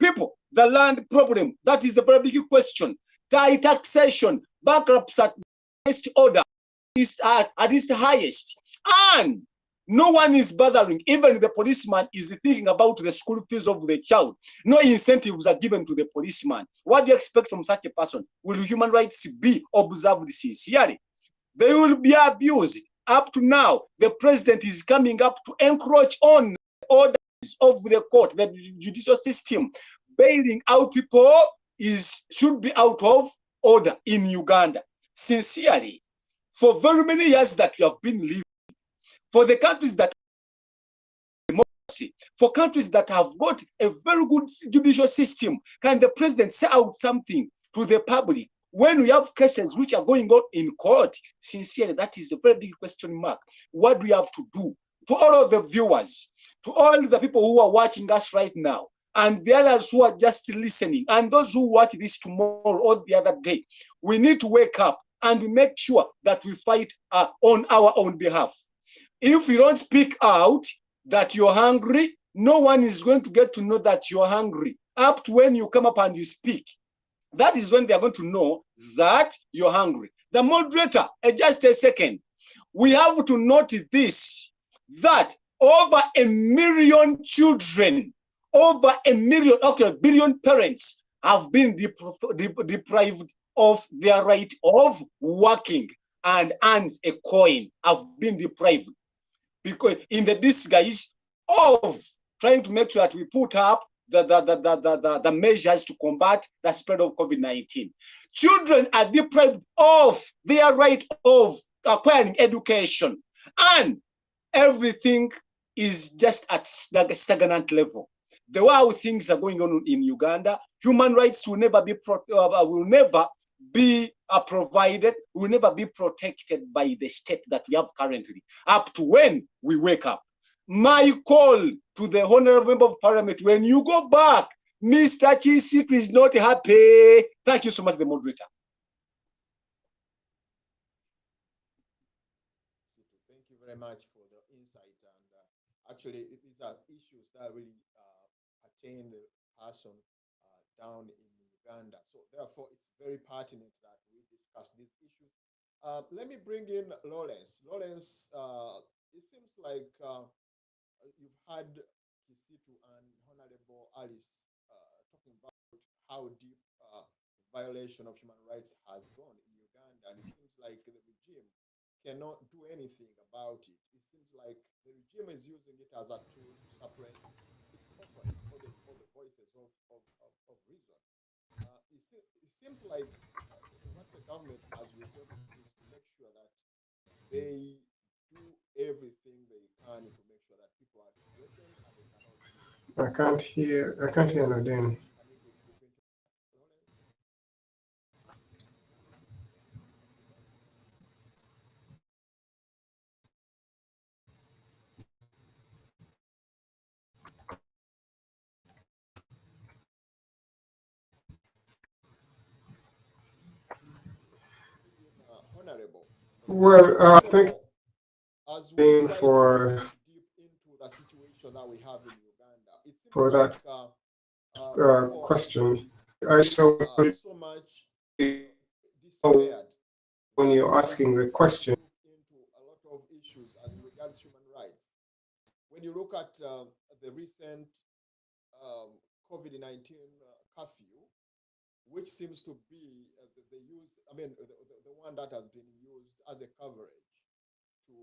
People, the land problem, that is a very big question. Taxation, bankruptcy at highest order is at its highest. And no one is bothering. Even the policeman is thinking about the school fees of the child. No incentives are given to the policeman. What do you expect from such a person? Will human rights be observed sincerely? They will be abused. Up to now, the president is coming up to encroach on orders of the court, the judicial system. Bailing out people should be out of order in Uganda. Sincerely, for very many years that we have been living, for the countries that democracy, for countries that have got a very good judicial system, can the president say out something to the public when we have cases which are going on in court? Sincerely, that is a very big question mark. What do we have to do? To all of the viewers, to all the people who are watching us right now, and the others who are just listening, and those who watch this tomorrow or the other day, we need to wake up and make sure that we fight on our own behalf. If you don't speak out that you're hungry, no one is going to get to know that you're hungry. Up to when you come up and you speak, that is when they are going to know that you're hungry. The moderator, just a second. We have to note this, that over 1 million children over a million, okay, a billion parents have been deprived of their right of working and earns a coin, have been deprived because in the disguise of trying to make sure that we put up the measures to combat the spread of COVID-19. Children are deprived of their right of acquiring education, and everything is just at a stagnant level. The way how things are going on in Uganda, human rights will never be provided, will never be protected by the state that we have currently, up to when we wake up. My call to the Honorable Member of Parliament, when you go back, Mr. Kisitu is not happy. Thank you so much, the moderator. Thank you very much for the insight. And actually, these are issues that really pertain the person down in Uganda. So therefore, it's very pertinent that we discuss these issues. Let me bring in Lawrence. Lawrence, it seems like you've had Kisitu and Honorable Alice talking about how deep violation of human rights has gone in Uganda, and it seems like the regime cannot do anything about it. It seems like the regime is using it as a tool to suppress its opponent or the voices of reason. It seems like what the government has resolved is to make sure that they do everything they can to make sure that people are threatened and they cannot do. I can't hear Nadine. Honorable. Well, thank as you we for deep into the situation that we have in Uganda, it seems for like, that question. I saw so much despaired when you're asking the question. into a lot of issues as regards human rights. When you look at the recent COVID-19 curfew, which seems to be the use, I mean, the one that has been used as a coverage to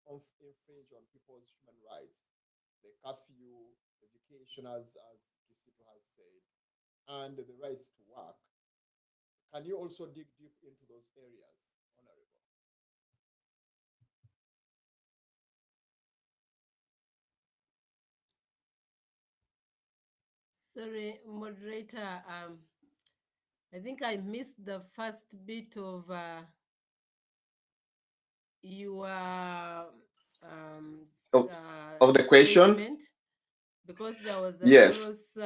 infringe on people's human rights, the curfew, education, as Kisitu has said, and the rights to work. Can you also dig deep into those areas, Honorable? Sorry, moderator. I think I missed the first bit of your Of the question? statement, because there was a Yes. cross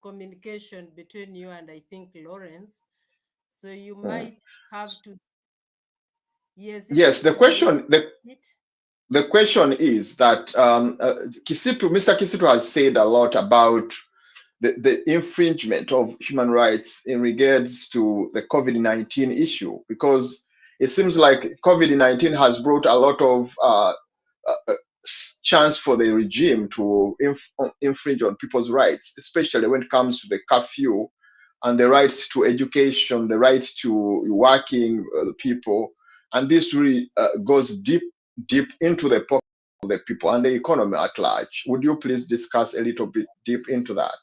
communication between you and I think Lawrence. So you might have to. Yes. if Yes, you the could just question repeat. the question is that Mr. Kisitu has said a lot about the infringement of human rights in regards to the COVID-19 issue, because it seems like COVID-19 has brought a lot of chance for the regime to infringe on people's rights, especially when it comes to the curfew and the rights to education, the right to working people. And this really goes deep into the pocket of the people and the economy at large. Would you please discuss a little bit deep into that?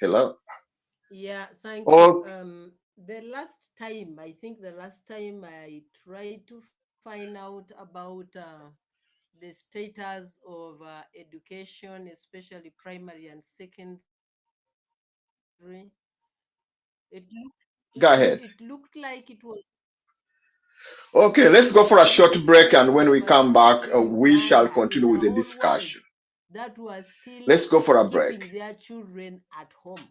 Hello? Yeah, thank Oh, you. The last time, I think the last time I tried to find out about the status of education, especially primary and secondary, go ahead. it looked like it was. Okay, let's go for a It short looked break, like and it when we was come back, only we shall Uganda in continue the with the whole world discussion. that was still Let's go for a break. keeping their children at home.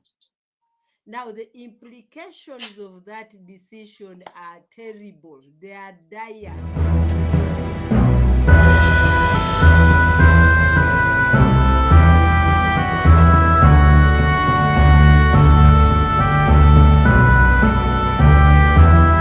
Now, the implications of that decision are terrible. They are dire consequences. Because the right of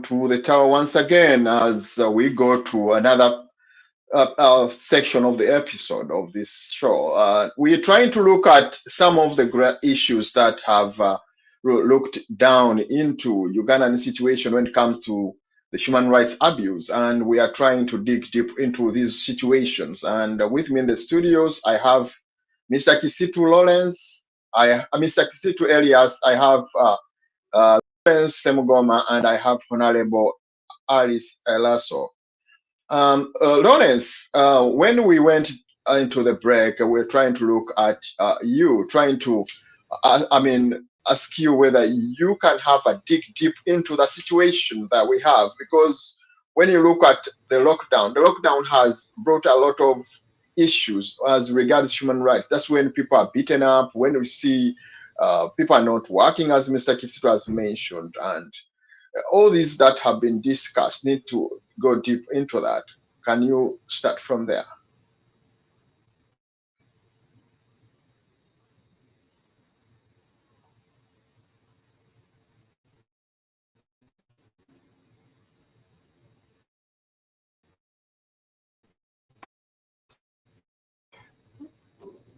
to the tower once again as we go to another section of the episode of this show. We're trying to look at some of the great issues that have looked down into Ugandan situation when it comes to the human rights abuse, and we are trying to dig deep into these situations. And with me in the studios, I have Mr. Kisitu Lawrence, Mr. Kisitu Elias, I have Lawrence Semugoma, and I have Honorable Alice Elaso. Lawrence, when we went into the break, we're trying to look at you, trying to, ask you whether you can have a dig deep into the situation that we have, because when you look at the lockdown has brought a lot of issues as regards human rights. That's when people are beaten up, when we see people are not working, as Mr. Kisitu has mentioned, and all these that have been discussed need to go deep into that. Can you start from there?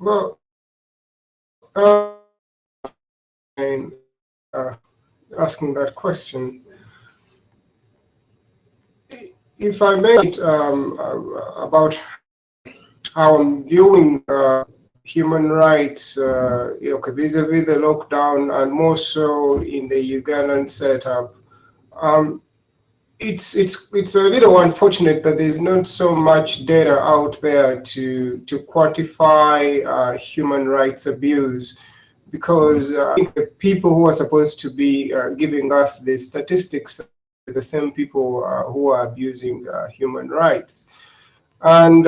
Well, and asking that question, if I may, about how I'm viewing human rights, vis-a-vis the lockdown, and more so in the Ugandan setup. It's a little unfortunate that there's not so much data out there to quantify human rights abuse, because I think the people who are supposed to be giving us the statistics are the same people who are abusing human rights. And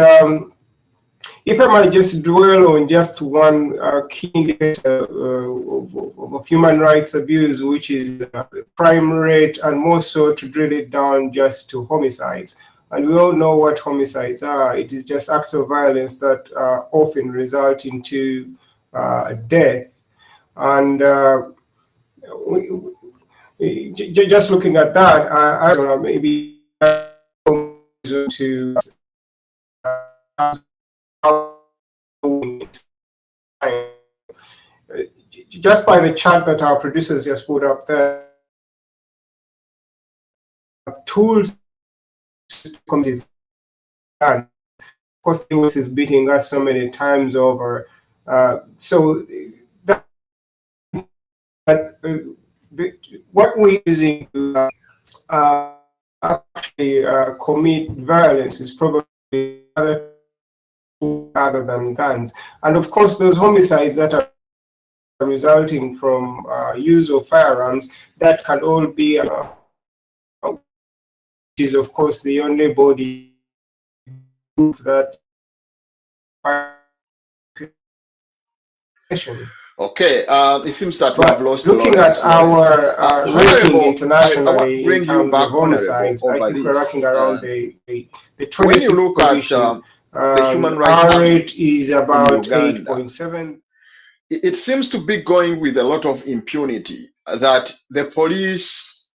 if I might just dwell on just one key indicator of human rights abuse, which is the crime rate, and more so to drill it down just to homicides. And we all know what homicides are. It is just acts of violence that often result into death. And just looking at that, I don't know, maybe to just by the chart that our producers just put up there, tools communities, and of course the US is beating us so many times over. So that what we're using to actually commit violence is probably other than guns. And of course, those homicides that are resulting from use of firearms, that can all be, which is of course the only body group that. Okay, it seems that we have lost. Looking at our rating internationally in terms of homicides, I think we're rocking around the 26th position. The human rights our rate is about 8.7. It seems to be going with a lot of impunity, that the police,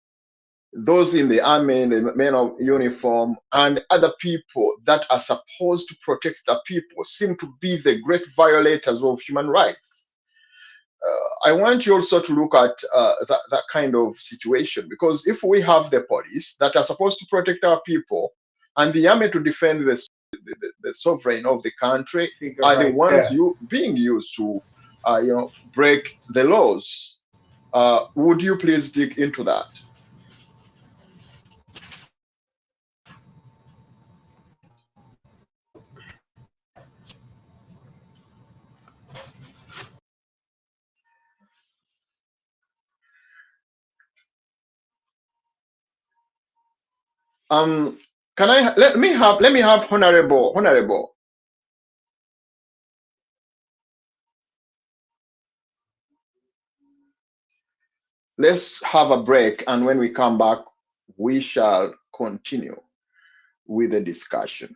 those in the army, the men of uniform, and other people that are supposed to protect the people seem to be the great violators of human rights. I want you also to look at that kind of situation, because if we have the police that are supposed to protect our people and the army to defend the sovereign of the country are the ones being used to break the laws. Would you please dig into that? Let me have honorable. Let's have a break, and when we come back, we shall continue with the discussion.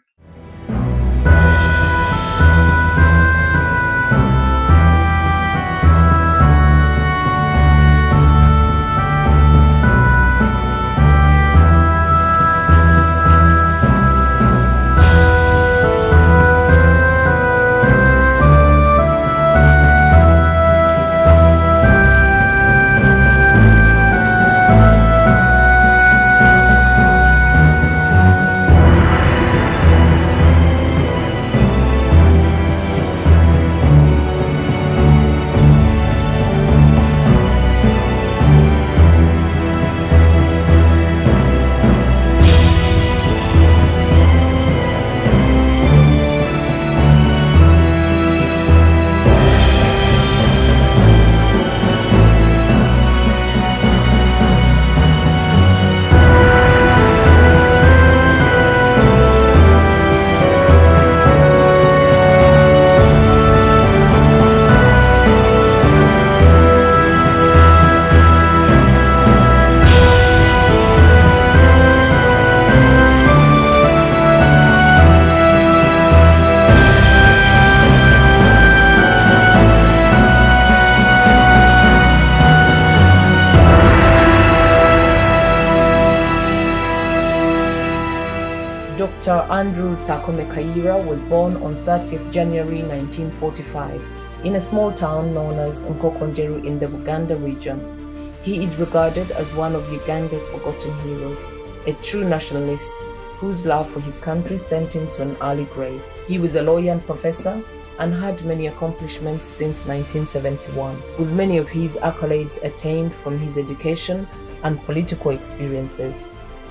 Dr. Andrew Takome Kaira was born on 30th January 1945 in a small town known as Nkokonjeru in the Uganda region. He is regarded as one of Uganda's forgotten heroes, a true nationalist whose love for his country sent him to an early grave. He was a lawyer and professor and had many accomplishments since 1971, with many of his accolades attained from his education and political experiences,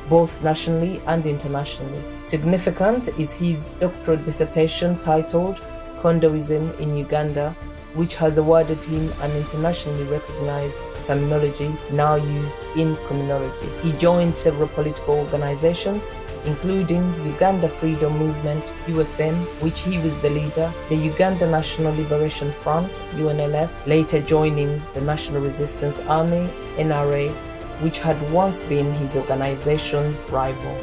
both nationally and internationally. Significant is his doctoral dissertation titled Condoism in Uganda, which has awarded him an internationally recognized terminology now used in criminology. He joined several political organizations, including Uganda Freedom Movement, UFM, which he was the leader, the Uganda National Liberation Front, UNLF, later joining the National Resistance Army, NRA, which had once been his organization's rival.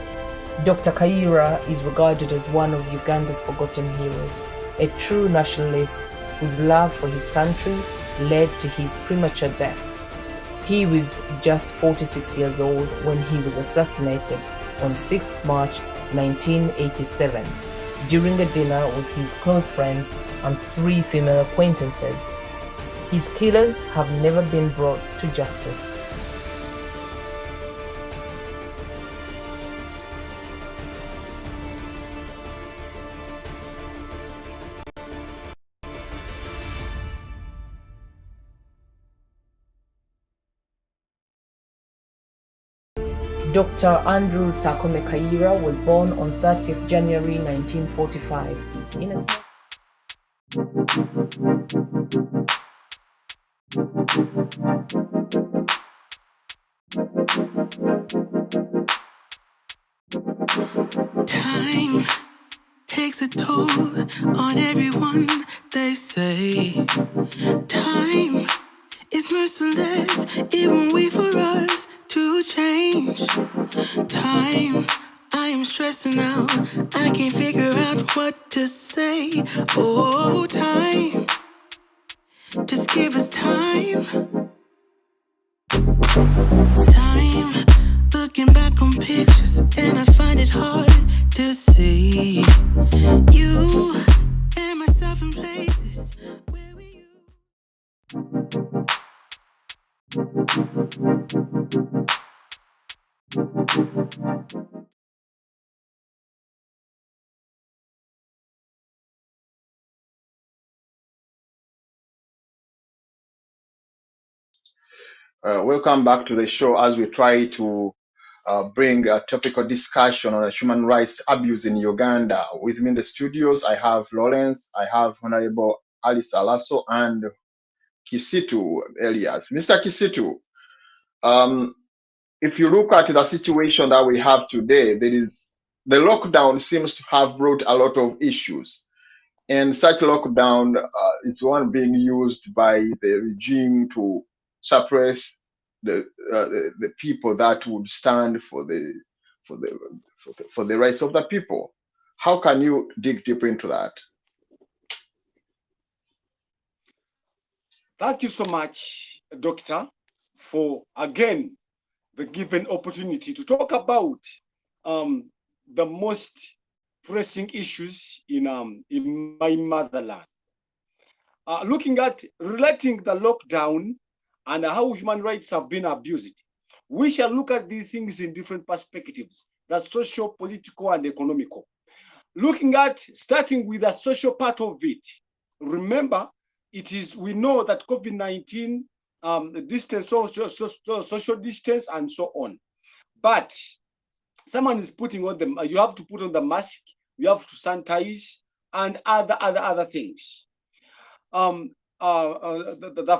Dr. Kaira is regarded as one of Uganda's forgotten heroes, a true nationalist whose love for his country led to his premature death. He was just 46 years old when he was assassinated on 6th March 1987 during a dinner with his close friends and 3 female acquaintances. His killers have never been brought to justice. Dr. Andrew Takome Kaira was born on 30th January 1945 in a Time takes a toll on everyone, they say. Time is merciless, it won't wait for us to change. Time, I am stressing out, I can't figure out what to say. Oh, time, just give us time. Time, looking back on pictures, and I find it hard to see you and myself in places where we Welcome back to the show as we try to bring a topical discussion on human rights abuse in Uganda. With me in the studios, I have Lawrence, I have Honorable Alice Alaso, and Kisitu Elias. Mr. Kisitu, if you look at the situation that we have today, the lockdown seems to have brought a lot of issues. And such lockdown is one being used by the regime to suppress the people that would stand for the rights of the people. How can you dig deep into that? Thank you so much, Doctor, for again the given opportunity to talk about the most pressing issues in my motherland. Looking at relating the lockdown and how human rights have been abused, we shall look at these things in different perspectives: the social, political, and economical. Looking at starting with the social part of it, remember, we know that COVID-19, distance, social distance, and so on. But someone is putting on them. You have to put on the mask. You have to sanitize and other things. The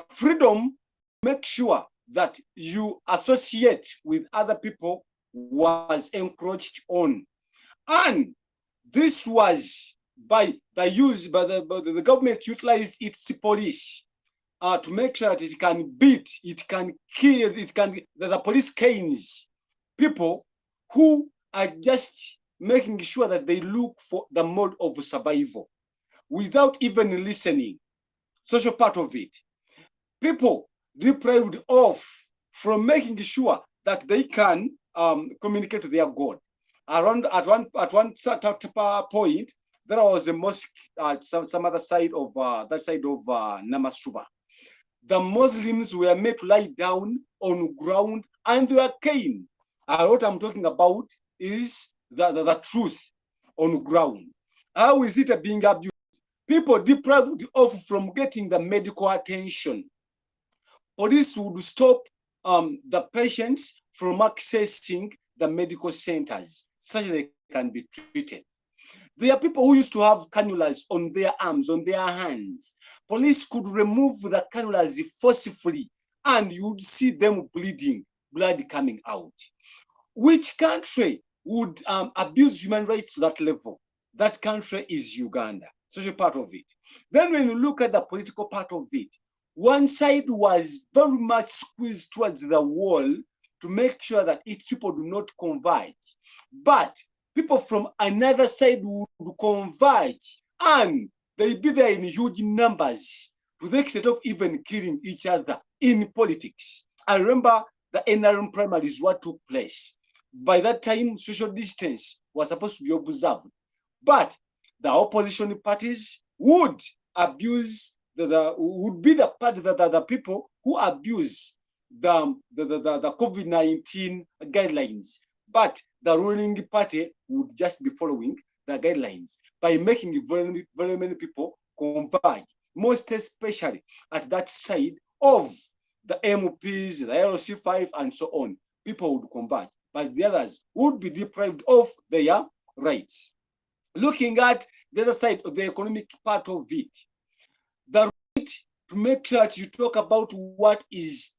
freedom, make sure that you associate with other people, was encroached on, and this was by the government utilized its police to make sure that it can beat, it can kill, the police canes people who are just making sure that they look for the mode of survival without even listening. Social part of it. People deprived of from making sure that they can communicate to their God. at one point, there was a mosque at some other side of Namasuba. The Muslims were made to lie down on ground and they were caned. What I'm talking about is the truth on ground. How is it being abused? People deprived of from getting the medical attention. Police would stop the patients from accessing the medical centers such that they can be treated. There are people who used to have cannulas on their arms, on their hands. Police could remove the cannulas forcefully and you'd see them bleeding, blood coming out. Which country would abuse human rights to that level? That country is Uganda, social part of it. Then when you look at the political part of it, one side was very much squeezed towards the wall to make sure that its people do not converge. But people from another side would converge and they be there in huge numbers to the extent of even killing each other in politics. I remember the NRM primaries, what took place. By that time, social distance was supposed to be observed. But the opposition parties would abuse, would be the part that the people who abuse the COVID-19 guidelines. But the ruling party would just be following the guidelines by making very, very many people converge, most especially at that side of the MPs, the LC5, and so on. People would converge, but the others would be deprived of their rights. Looking at the other side of the economic part of it, the right to make sure that you talk about what is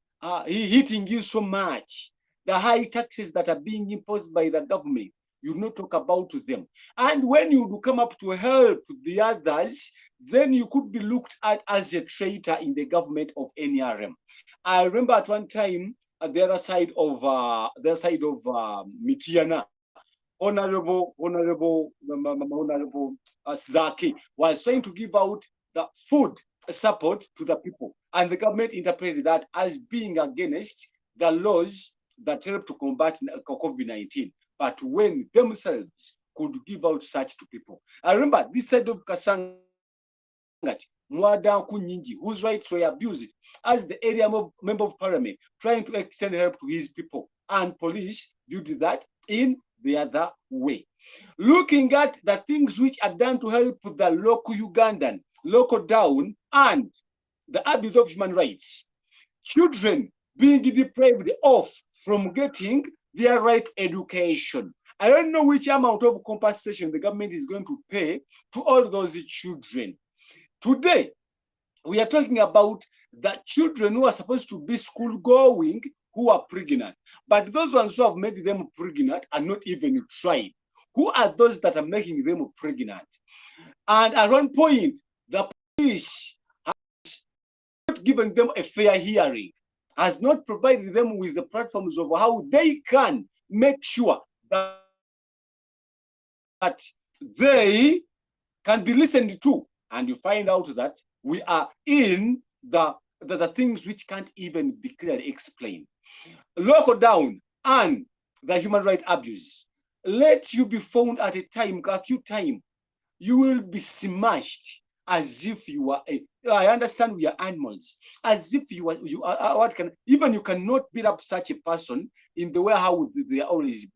hitting you so much, the high taxes that are being imposed by the government, you not talk about them. And when you do come up to help the others, then you could be looked at as a traitor in the government of NRM. I remember at one time, at the other side of Mitiana, Honorable Zaki was trying to give out the food support to the people, and the government interpreted that as being against the laws that help to combat COVID-19. But when themselves could give out such to people, I remember this side of Kasangati, Mwada Kunyingi, whose rights were abused, as the area member of parliament trying to extend help to his people, and police did that in the other way. Looking at the things which are done to help the local Ugandan, local down, and the abuse of human rights, children being deprived of from getting their right to education. I don't know which amount of compensation the government is going to pay to all those children. Today, we are talking about the children who are supposed to be school going, who are pregnant. But those ones who have made them pregnant are not even tried. Who are those that are making them pregnant? And at one point, the police has not given them a fair hearing, has not provided them with the platforms of how they can make sure that they can be listened to. And you find out that we are in the things which can't even be clearly explained. Local down and the human rights abuse. Let you be found at a few times, you will be smashed as if you are I understand we are animals, as if you are what can, even you cannot beat up such a person in the way how they are always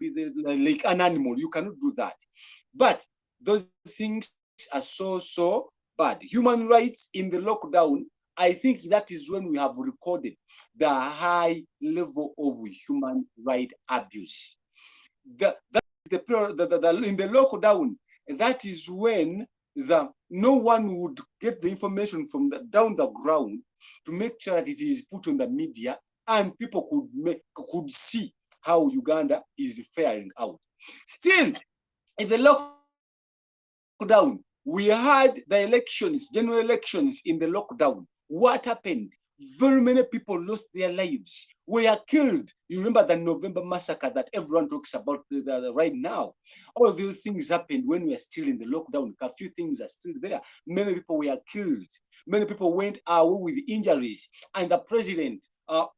like an animal. You cannot do that. But those things are so bad. Human rights in the lockdown, I think that is when we have recorded the high level of human right abuse. In the lockdown, that is when no one would get the information from down the ground to make sure that it is put on the media and people could see how Uganda is faring out. Still, in the lockdown, we had the elections, general elections in the lockdown. What happened? Very many people lost their lives, were killed. You remember the November massacre that everyone talks about right now. All these things happened when we are still in the lockdown. A few things are still there. Many people were killed. Many people went away with injuries. And the president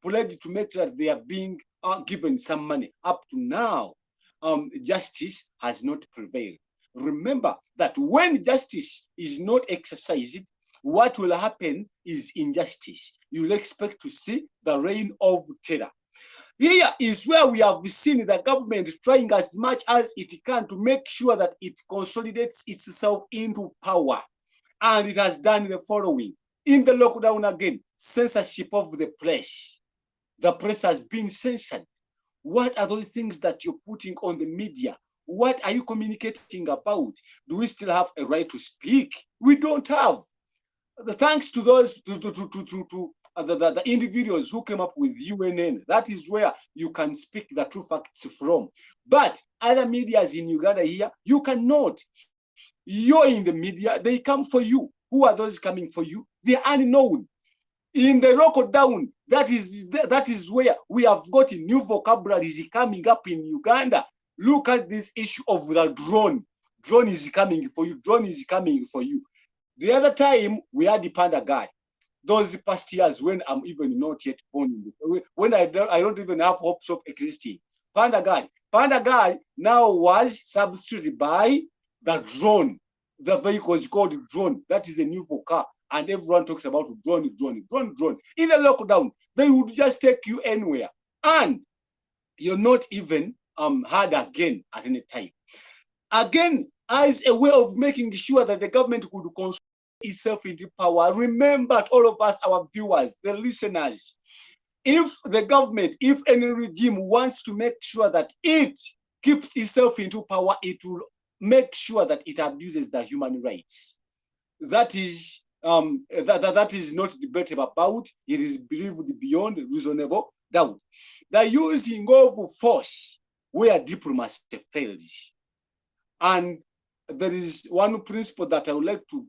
pledged to make sure that they are being given some money. Up to now, justice has not prevailed. Remember that when justice is not exercised, what will happen is injustice. You'll expect to see the reign of terror. Here is where we have seen the government trying as much as it can to make sure that it consolidates itself into power. And it has done the following. In the lockdown again, censorship of the press. The press has been censored. What are those things that you're putting on the media? What are you communicating about? Do we still have a right to speak? We don't have. Thanks to those the individuals who came up with UNN, that is where you can speak the true facts from. But other medias in Uganda here, you cannot. You're in the media, they come for you. Who are those coming for you? They're unknown. In the lockdown, that is where we have got new vocabularies coming up in Uganda. Look at this issue of the drone. Drone is coming for you. Drone is coming for you. The other time, we had the Panda guy. Those past years when I'm even not yet born, when I don't even have hopes of existing. Panda guy now was substituted by the drone. The vehicle is called drone. That is a new vocab. And everyone talks about drone. In the lockdown, they would just take you anywhere. And you're not even heard again at any time. Again, as a way of making sure that the government could consolidate itself into power. Remember, all of us, our viewers, the listeners, if the government, if any regime wants to make sure that it keeps itself into power, it will make sure that it abuses the human rights. That is that is not debated about. It is believed beyond reasonable doubt. The using of force where diplomacy fails. And there is one principle that I would like to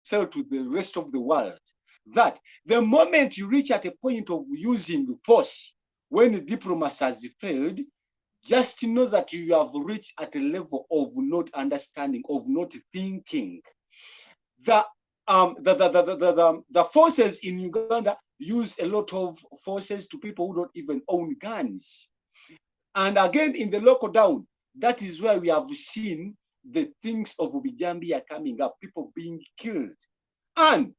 sell to the rest of the world, that the moment you reach at a point of using force, when diplomacy has failed, just know that you have reached at a level of not understanding, of not thinking. The forces in Uganda use a lot of forces to people who don't even own guns. And again, in the lockdown, that is where we have seen the things of Ubijambia coming up, people being killed. And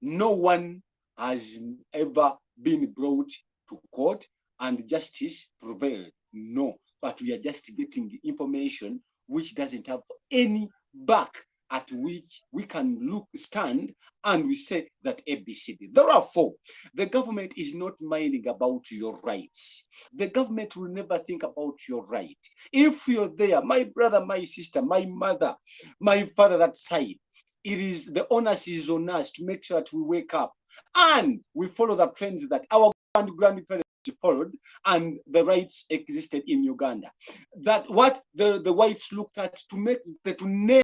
no one has ever been brought to court and justice prevailed. No, but we are just getting information which doesn't have any back at which we can stand and we say that ABCD. Therefore, the government is not minding about your rights. The government will never think about your right. If you're there, my brother, my sister, my mother, my father, that side, it is the onus is on us to make sure that we wake up and we follow the trends that our grandparents followed and the rights existed in Uganda. That what the whites looked at to name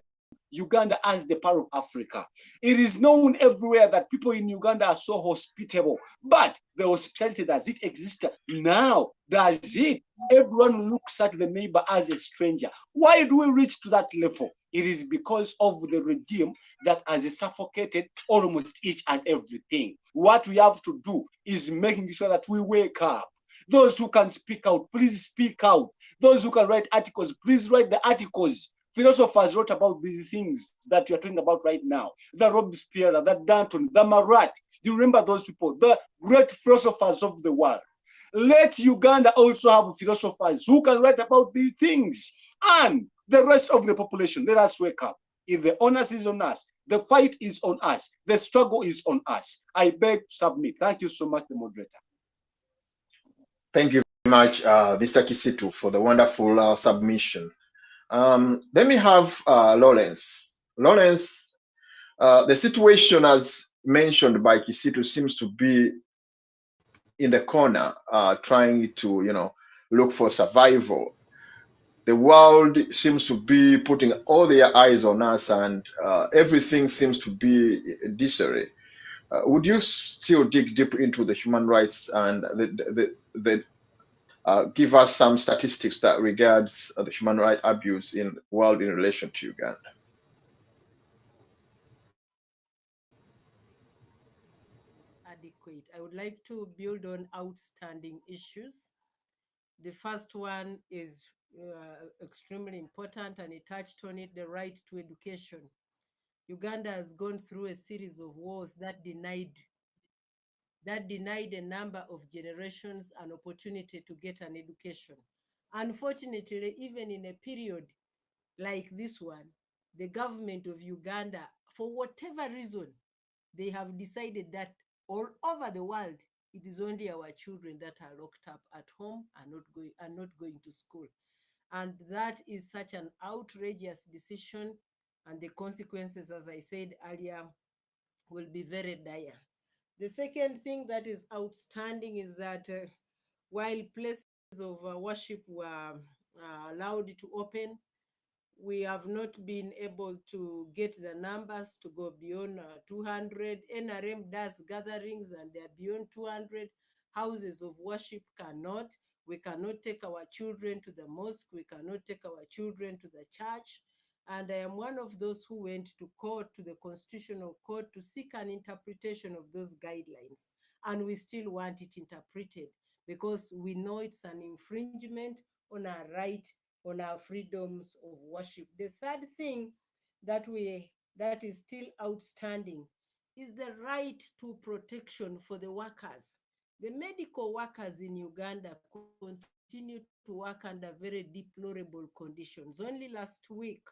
Uganda as the Pearl of Africa. It is known everywhere that people in Uganda are so hospitable, but the hospitality, does it exist now? Does it? Everyone looks at the neighbor as a stranger. Why do we reach to that level? It is because of the regime that has suffocated almost each and everything. What we have to do is making sure that we wake up. Those who can speak out, please speak out. Those who can write articles, please write the articles. Philosophers wrote about these things that you're talking about right now. The Robespierre, the Danton, the Marat. Do you remember those people? The great philosophers of the world. Let Uganda also have philosophers who can write about these things. And the rest of the population, let us wake up. If the onus is on us, the fight is on us, the struggle is on us. I beg to submit. Thank you so much, the moderator. Thank you very much, Mr. Kisitu, for the wonderful submission. Let me have Lawrence. Lawrence, the situation as mentioned by Kisitu seems to be in the corner, trying to, look for survival. The world seems to be putting all their eyes on us, and everything seems to be in disarray. Would you still dig deep into the human rights and give us some statistics that regards the human rights abuse in the world in relation to Uganda? Adequate. I would like to build on outstanding issues. The first one is extremely important, and he touched on it, the right to education. Uganda has gone through a series of wars that denied a number of generations an opportunity to get an education. Unfortunately, even in a period like this one, the government of Uganda, for whatever reason, they have decided that all over the world, it is only our children that are locked up at home and not going to school. And that is such an outrageous decision, and the consequences, as I said earlier, will be very dire. The second thing that is outstanding is that while places of worship were allowed to open, we have not been able to get the numbers to go beyond 200. NRM does gatherings and they're beyond 200. Houses of worship cannot. We cannot take our children to the mosque. We cannot take our children to the church. And I am one of those who went to court, to the Constitutional Court, to seek an interpretation of those guidelines. And we still want it interpreted because we know it's an infringement on our right, on our freedoms of worship. The third thing that is still outstanding is the right to protection for the workers. The medical workers in Uganda continue to work under very deplorable conditions. Only last week,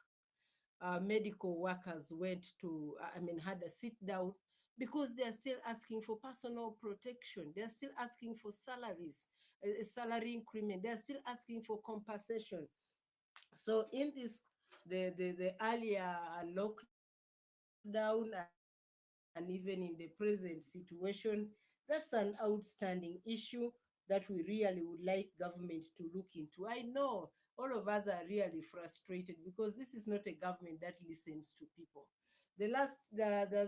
medical workers had a sit down because they are still asking for personal protection. They are still asking for salaries, a salary increment. They are still asking for compensation. So in this, the earlier lockdown and even in the present situation, that's an outstanding issue that we really would like government to look into. I know all of us are really frustrated because this is not a government that listens to people. The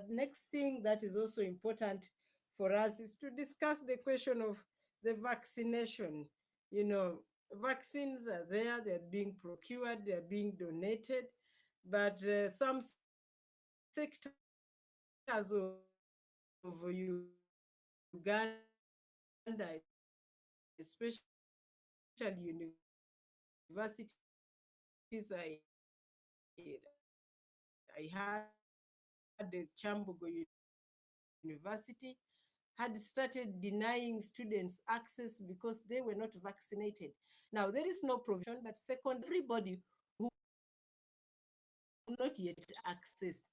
next thing that is also important for us is to discuss the question of the vaccination. You know, vaccines are there, they're being procured, they're being donated, but some sectors of Uganda, especially universities, I had the Chambugo University had started denying students access because they were not vaccinated. Now, there is no provision, but second, everybody who not yet accessed.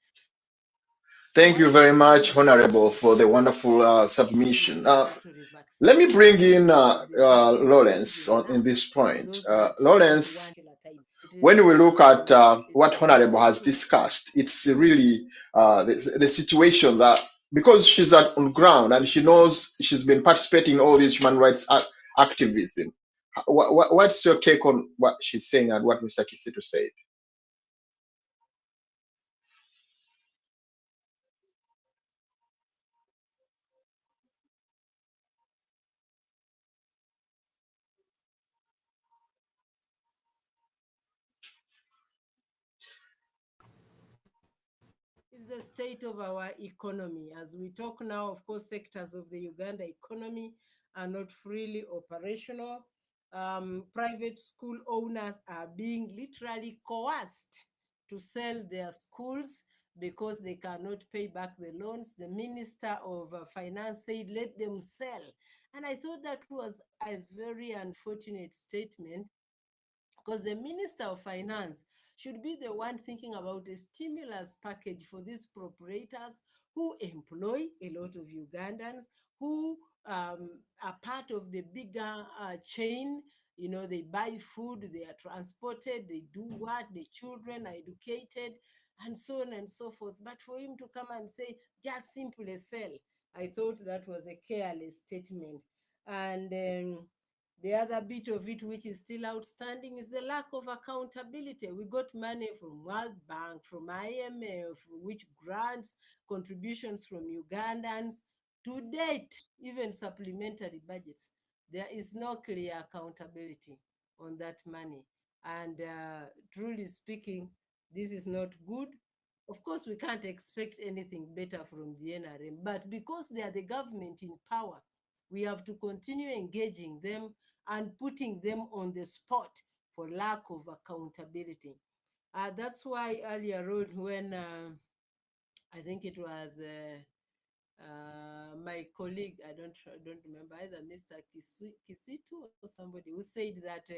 So Thank you why very don't much, government Honorable, for the wonderful submission. Let me bring in Lawrence in this point. Lawrence, when we look at what Honorable has discussed, it's really the situation that because she's on ground and she knows she's been participating in all these human rights activism. What's your take on what she's saying and what Mr. Kisitu said? Is the state of our economy. As we talk now, of course, sectors of the Uganda economy are not freely operational. Private school owners are being literally coerced to sell their schools because they cannot pay back the loans. The Minister of Finance said, let them sell. And I thought that was a very unfortunate statement because the Minister of Finance should be the one thinking about a stimulus package for these proprietors who employ a lot of Ugandans, who are part of the bigger chain. You know, they buy food, they are transported, they do what, the children are educated, and so on and so forth. But for him to come and say, just simply sell, I thought that was a careless statement. And the other bit of it, which is still outstanding, is the lack of accountability. We got money from World Bank, from IMF, which grants contributions from Ugandans. To date, even supplementary budgets, there is no clear accountability on that money. And truly speaking, this is not good. Of course, we can't expect anything better from the NRM, but because they are the government in power, we have to continue engaging them and putting them on the spot for lack of accountability. That's why earlier on when I think it was my colleague, I don't remember, either Mr. Kisitu or somebody, who said that,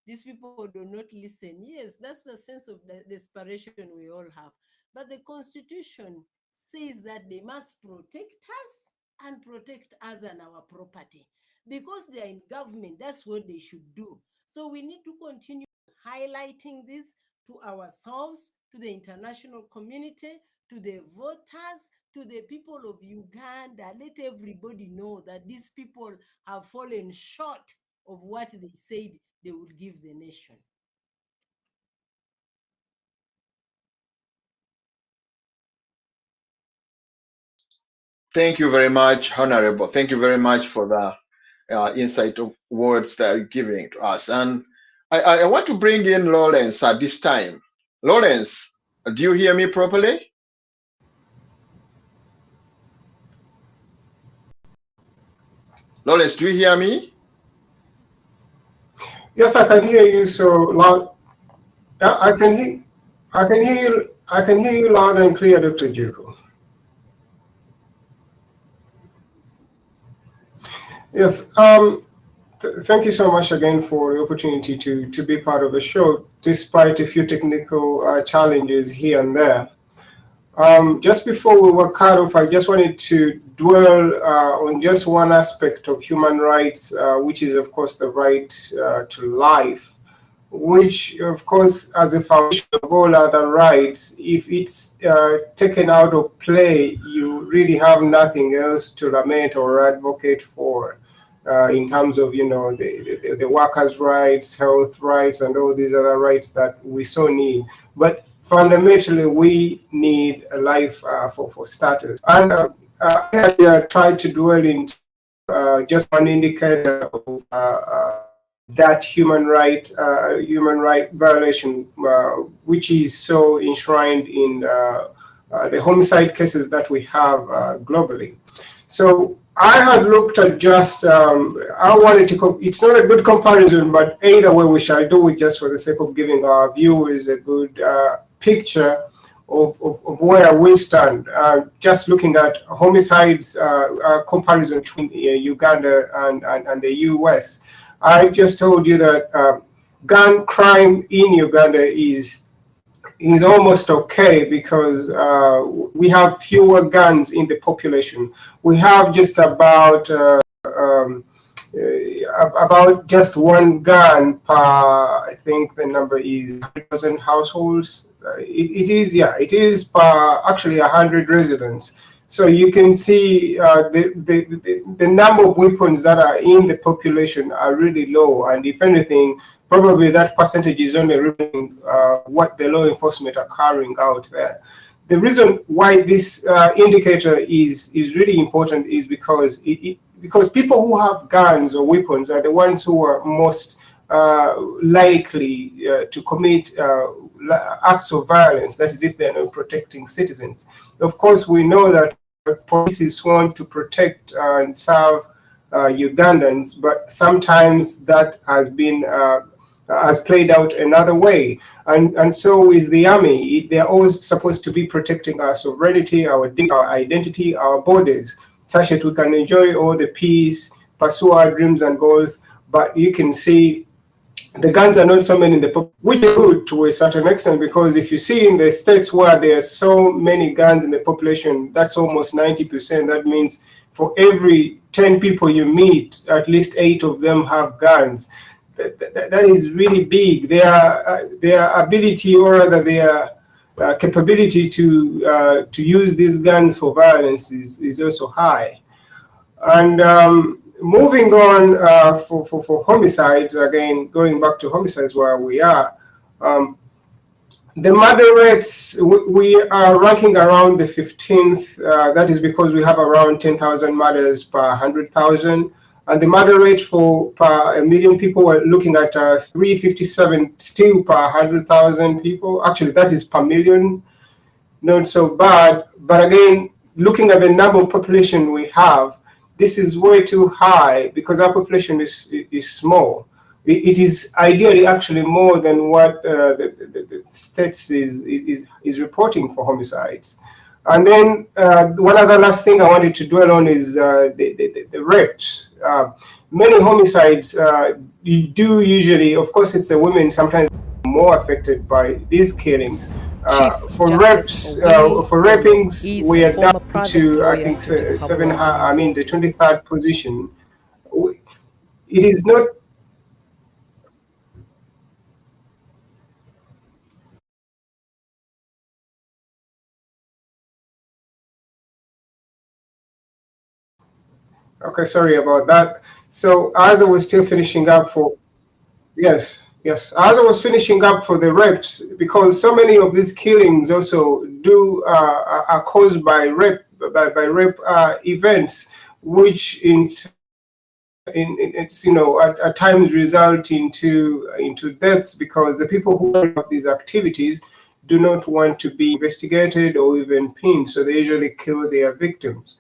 these people do not listen. Yes, that's the sense of desperation we all have. But the Constitution says that they must protect us and protect us and our property. Because they are in government, that's what they should do. So we need to continue highlighting this to ourselves, to the international community, to the voters, to the people of Uganda. Let everybody know that these people have fallen short of what they said they would give the nation. Thank you very much, Honorable. Thank you very much for the insight of words that you're giving to us. And I want to bring in Lawrence at this time. Lawrence, do you hear me properly? Lawrence, do you hear me? Yes, I can hear you so loud. I can hear you loud and clear, Dr. Juko. Yes, thank you so much again for the opportunity to be part of the show, despite a few technical challenges here and there. Just before we were cut off, I just wanted to dwell on just one aspect of human rights, which is, of course, the right to life, which, of course, as a foundation of all other rights, if it's taken out of play, you really have nothing else to lament or advocate for. In terms of, the workers' rights, health rights, and all these other rights that we so need. But fundamentally, we need a life for starters. And I had tried to dwell into just one indicator of that human right violation, which is so enshrined in the homicide cases that we have globally. So I had looked at just, I wanted to, it's not a good comparison, but either way we shall do it just for the sake of giving our viewers a good picture of where we stand. Just looking at homicides comparison between Uganda and the US. I just told you that gun crime in Uganda is almost okay because we have fewer guns in the population. We have just about just one gun per, I think the number is 100,000 households. It is per actually 100 residents. So you can see the number of weapons that are in the population are really low, and if anything, probably that percentage is only revealing what the law enforcement are carrying out there. The reason why this indicator is really important is because people who have guns or weapons are the ones who are most likely to commit acts of violence, that is if they're not protecting citizens. Of course, we know that police is sworn to protect and serve Ugandans, but sometimes that has been has played out another way, and so is the army. They're always supposed to be protecting our sovereignty, our identity, our borders, such that we can enjoy all the peace, pursue our dreams and goals. But you can see the guns are not so many in the population, which is good to a certain extent, because if you see in the states where there are so many guns in the population, that's almost 90%. That means for every 10 people you meet, at least 8 of them have guns. That is really big. Their ability, or rather their capability to use these guns for violence is also high. And moving on for homicides, again, going back to homicides where we are, the murder rates, we are ranking around the 15th. That is because we have around 10,000 murders per 100,000. And the murder rate per a million people, we're looking at 357 still per 100,000 people. Actually, that is per million. Not so bad. But again, looking at the number of population we have, this is way too high because our population is small. it is ideally actually more than what the states is reporting for homicides. And then one other last thing I wanted to dwell on is the rapes. Many homicides you do usually, of course, it's the women sometimes more affected by these killings. For rapes, for rapings, we are down to I think the 23rd position. It is not. Okay, sorry about that. So as I was still finishing up for, yes, yes, as I was finishing up for the rapes, because so many of these killings also are caused by rape events, which it's at times result into deaths, because the people who carry out these activities do not want to be investigated or even pinned, so they usually kill their victims.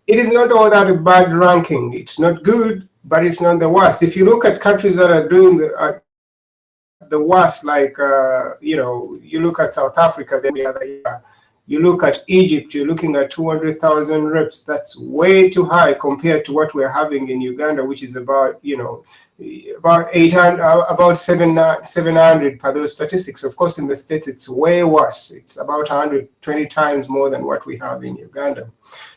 It is not all that a bad ranking. It's not good, but it's not the worst. If you look at countries that are doing the worst, like you look at South Africa, then the other year. You look at Egypt, you're looking at 200,000 reps. That's way too high compared to what we're having in Uganda, which is about 800, about 700 per those statistics. Of course, in the States, it's way worse. It's about 120 times more than what we have in Uganda.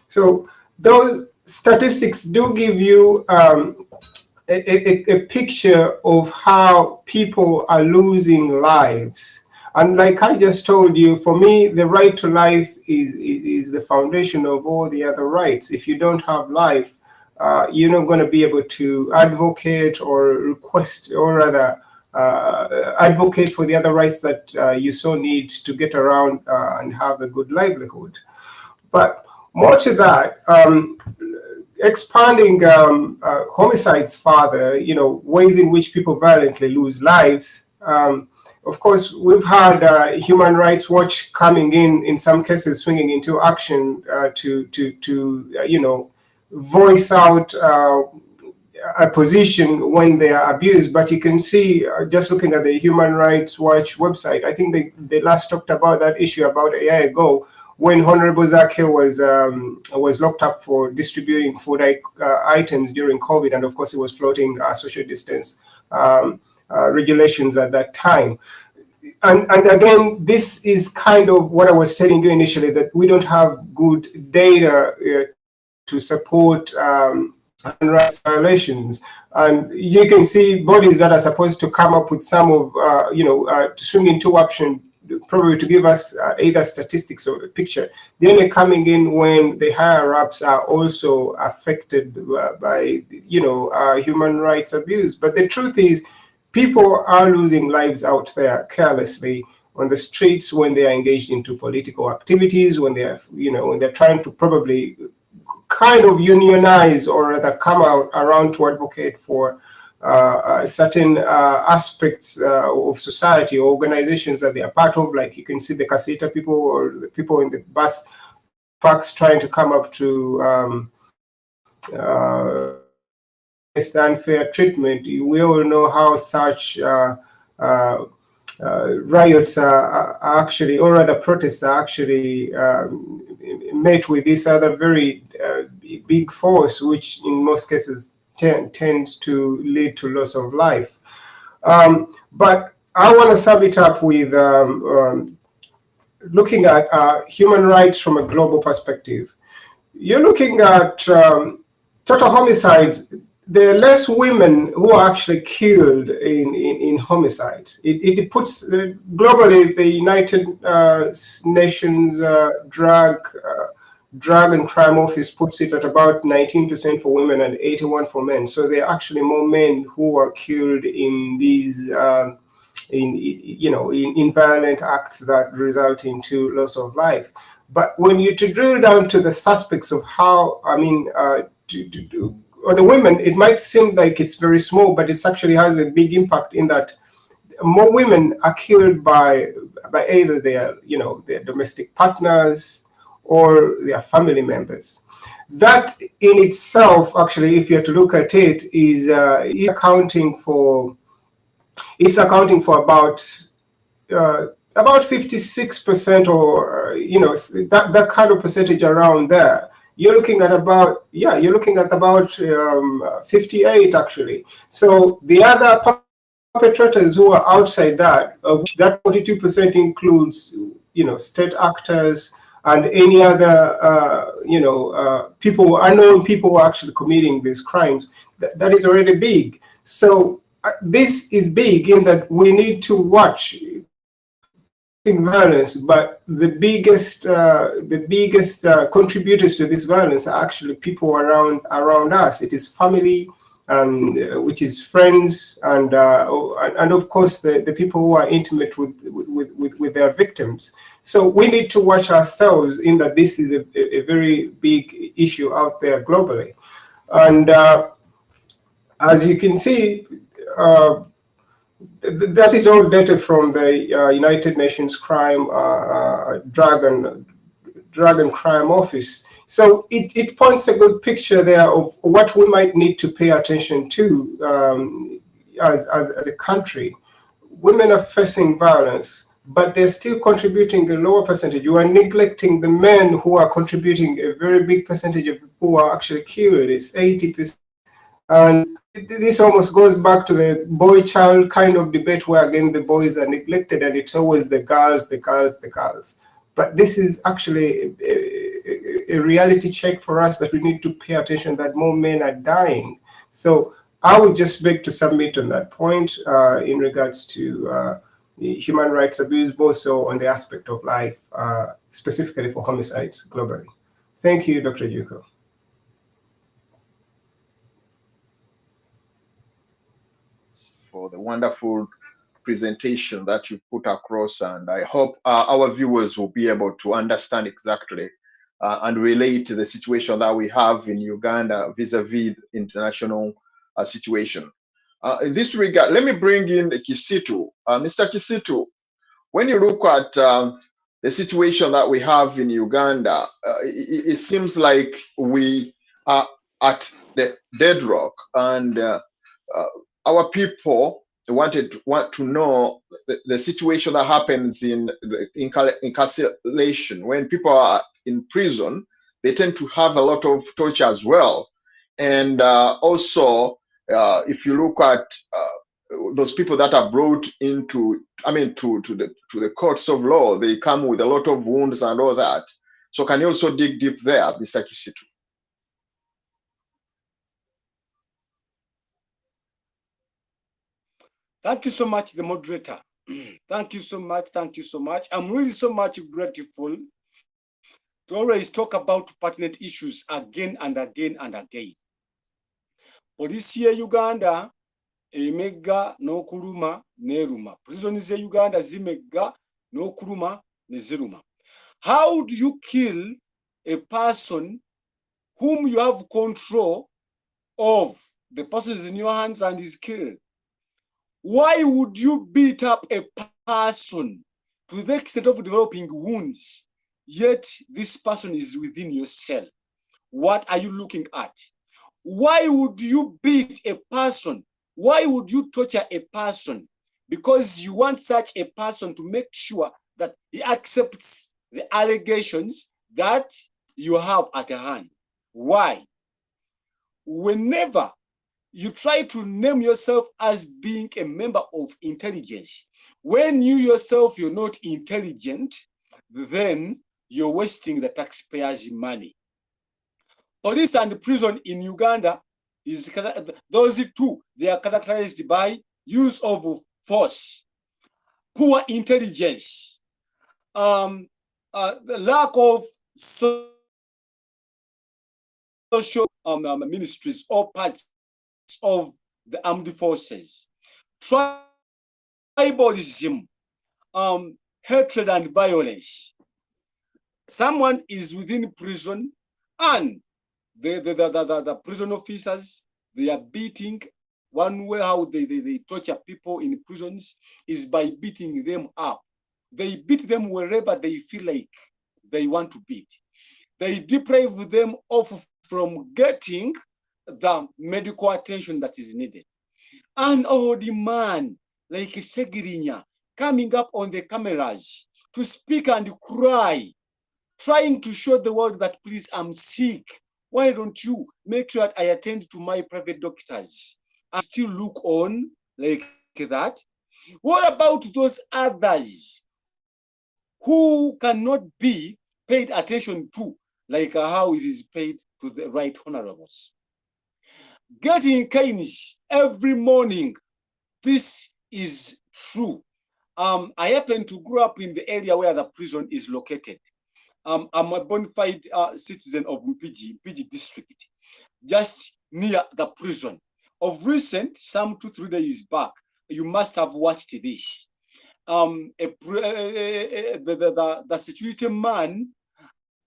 So those statistics do give you a picture of how people are losing lives. And like I just told you, for me, the right to life is the foundation of all the other rights. If you don't have life, you're not going to be able to advocate or request, or rather advocate for the other rights that you so need to get around and have a good livelihood. But more to that, expanding homicides further, ways in which people violently lose lives. Of course, we've had Human Rights Watch coming in some cases, swinging into action to voice out a position when they are abused. But you can see, just looking at the Human Rights Watch website, I think they last talked about that issue about a year ago, when Honorable Zake was locked up for distributing food items during COVID, and of course, he was floating social distance regulations at that time. And again, this is kind of what I was telling you initially, that we don't have good data to support rights violations. And you can see bodies that are supposed to come up with some of, swing into action, probably to give us either statistics or a picture. They're only coming in when the higher ups are also affected by, human rights abuse. But the truth is, people are losing lives out there carelessly on the streets when they are engaged into political activities, when they are, when they're trying to probably kind of unionize or rather come out around to advocate for certain aspects of society or organizations that they are part of. Like you can see the Kasita people or the people in the bus parks trying to come up to unfair treatment. We all know how such riots are actually, or rather protests are actually met with this other very big force, which in most cases tends to lead to loss of life. But I want to sum it up with looking at human rights from a global perspective. You're looking at total homicides. There are less women who are actually killed in homicides. It puts globally, the United Nations Drug and Crime Office puts it at about 19% for women and 81% for men. So there are actually more men who are killed in these in violent acts that result into loss of life. But when you drill down to the suspects of how, or the women, it might seem like it's very small, but it actually has a big impact in that more women are killed by either their domestic partners or their family members. That in itself, actually, if you have to look at it, is accounting for about 56%, or that kind of percentage around there. You're looking at about 58 actually. So the other perpetrators who are outside that, of which that 42% includes state actors and any other unknown people who are actually committing these crimes, that is already big. So this is big in that we need to watch violence, but the biggest contributors to this violence are actually people around us. It is family, which is friends, and of course the people who are intimate with their victims. So we need to watch ourselves in that this is a very big issue out there globally, and as you can see. That is all data from the United Nations Drug and Crime Office. So it points a good picture there of what we might need to pay attention to as a country. Women are facing violence, but they're still contributing a lower percentage. You are neglecting the men who are contributing a very big percentage of people who are actually killed. It's 80%. And this almost goes back to the boy-child kind of debate where, again, the boys are neglected and it's always the girls. But this is actually a reality check for us that we need to pay attention that more men are dying. So I would just beg to submit on that point in regards to human rights abuse, both so on the aspect of life, specifically for homicides globally. Thank you, Dr. Juko. For the wonderful presentation that you put across, and I hope our viewers will be able to understand exactly and relate to the situation that we have in Uganda vis-a-vis international situation. In this regard, let me bring in Kisitu. Mr. Kisitu, when you look at the situation that we have in Uganda, it seems like we are at the deadlock, and our people want to know the situation that happens in incarceration. When people are in prison, they tend to have a lot of torture as well. And also, if you look at those people that are brought into, to the courts of law, they come with a lot of wounds and all that. So can you also dig deep there, Mr. Kisitu? Thank you so much, the moderator. Thank you so much. Thank you so much. I'm really so much grateful to always talk about pertinent issues again and again and again. Police ye Uganda emega n'okuluma n'eruma. Prisons ye Uganda zimega n'okuluma n'eziruma. How do you kill a person whom you have control of? The person is in your hands and is killed. Why would you beat up a person to the extent of developing wounds, yet this person is within your cell? What are you looking at? Why would you beat a person? Why would you torture a person? Because you want such a person to make sure that he accepts the allegations that you have at hand. Why? Whenever you try to name yourself as being a member of intelligence, when you yourself, you're not intelligent, then you're wasting the taxpayers' money. Police and prison in Uganda, those two, they are characterized by use of force, poor intelligence, the lack of social ministries or parts of the armed forces, tribalism, hatred and violence. Someone is within prison and the prison officers, they are beating. One way how they torture people in prisons is by beating them up. They beat them wherever they feel like they want to beat. they deprive them of from getting the medical attention that is needed. An old man like Segirinya coming up on the cameras to speak and cry, trying to show the world that, please, I'm sick. Why don't you make sure that I attend to my private doctors? I still look on like that. What about those others who cannot be paid attention to, like how it is paid to the right honorables? Getting kindness every morning. This is true. I happen to grow up in the area where the prison is located. I'm a bona fide citizen of Mpigi district, just near the prison. Of recent, some 2-3 days back, you must have watched this. The security man,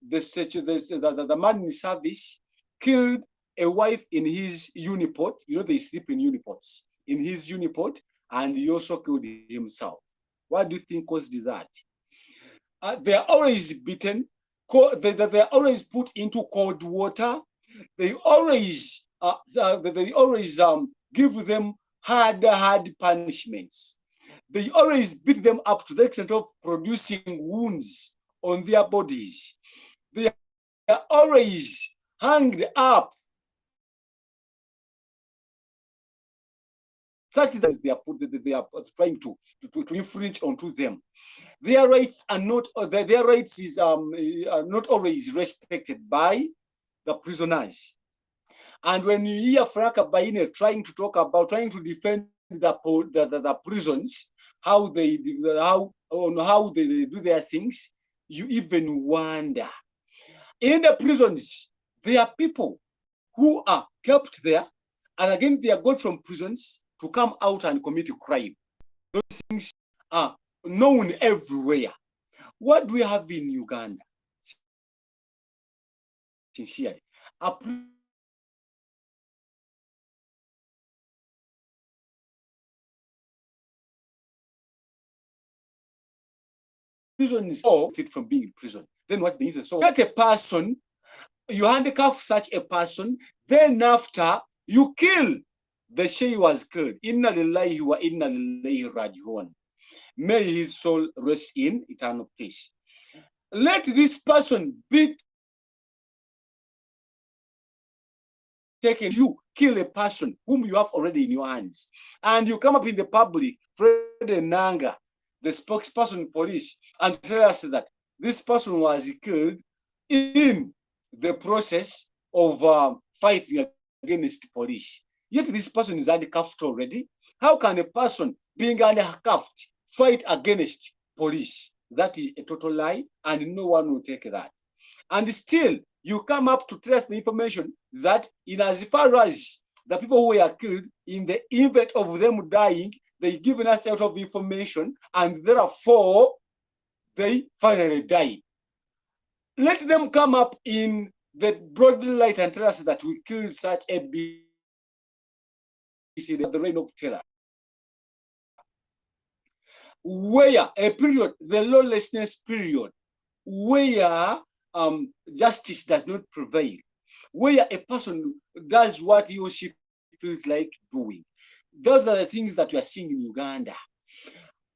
the man in service, killed a wife in his uniport. You know, they sleep in uniports. In his uniport, and he also killed himself. What do you think caused that? They are always beaten. They are always put into cold water. They always give them hard punishments. They always beat them up to the extent of producing wounds on their bodies. They are always hanged up. Such that they are trying to infringe onto them. Their rights are not. Their rights is are not always respected by the prisoners. And when you hear Frank Baine trying to defend the prisons, how they do their things, you even wonder. In the prisons, there are people who are kept there, and again they are got from prisons to come out and commit a crime. Those things are known everywhere. What do we have in Uganda? Sincerely, a prison is so fit from being in prison. Then what means so get a person, you handcuff such a person, then after you kill the Shei was killed. Inna lillahi wa inna lillahi raji'un. May his soul rest in eternal peace. Let this person be taken. You kill a person whom you have already in your hands, and you come up in the public, Fred Nanga, the spokesperson police, and tell us that this person was killed in the process of fighting against police. Yet this person is handcuffed already. How can a person being handcuffed fight against police? That is a total lie, and no one will take that. And still, you come up to tell us the information that in as far as the people who were killed, in the event of them dying, they given us a lot of information, and therefore they finally died. Let them come up in the broad light and tell us that we killed such a beast. The reign of terror, where a period, the lawlessness period, where justice does not prevail, where a person does what he or she feels like doing. Those are the things that we are seeing in Uganda.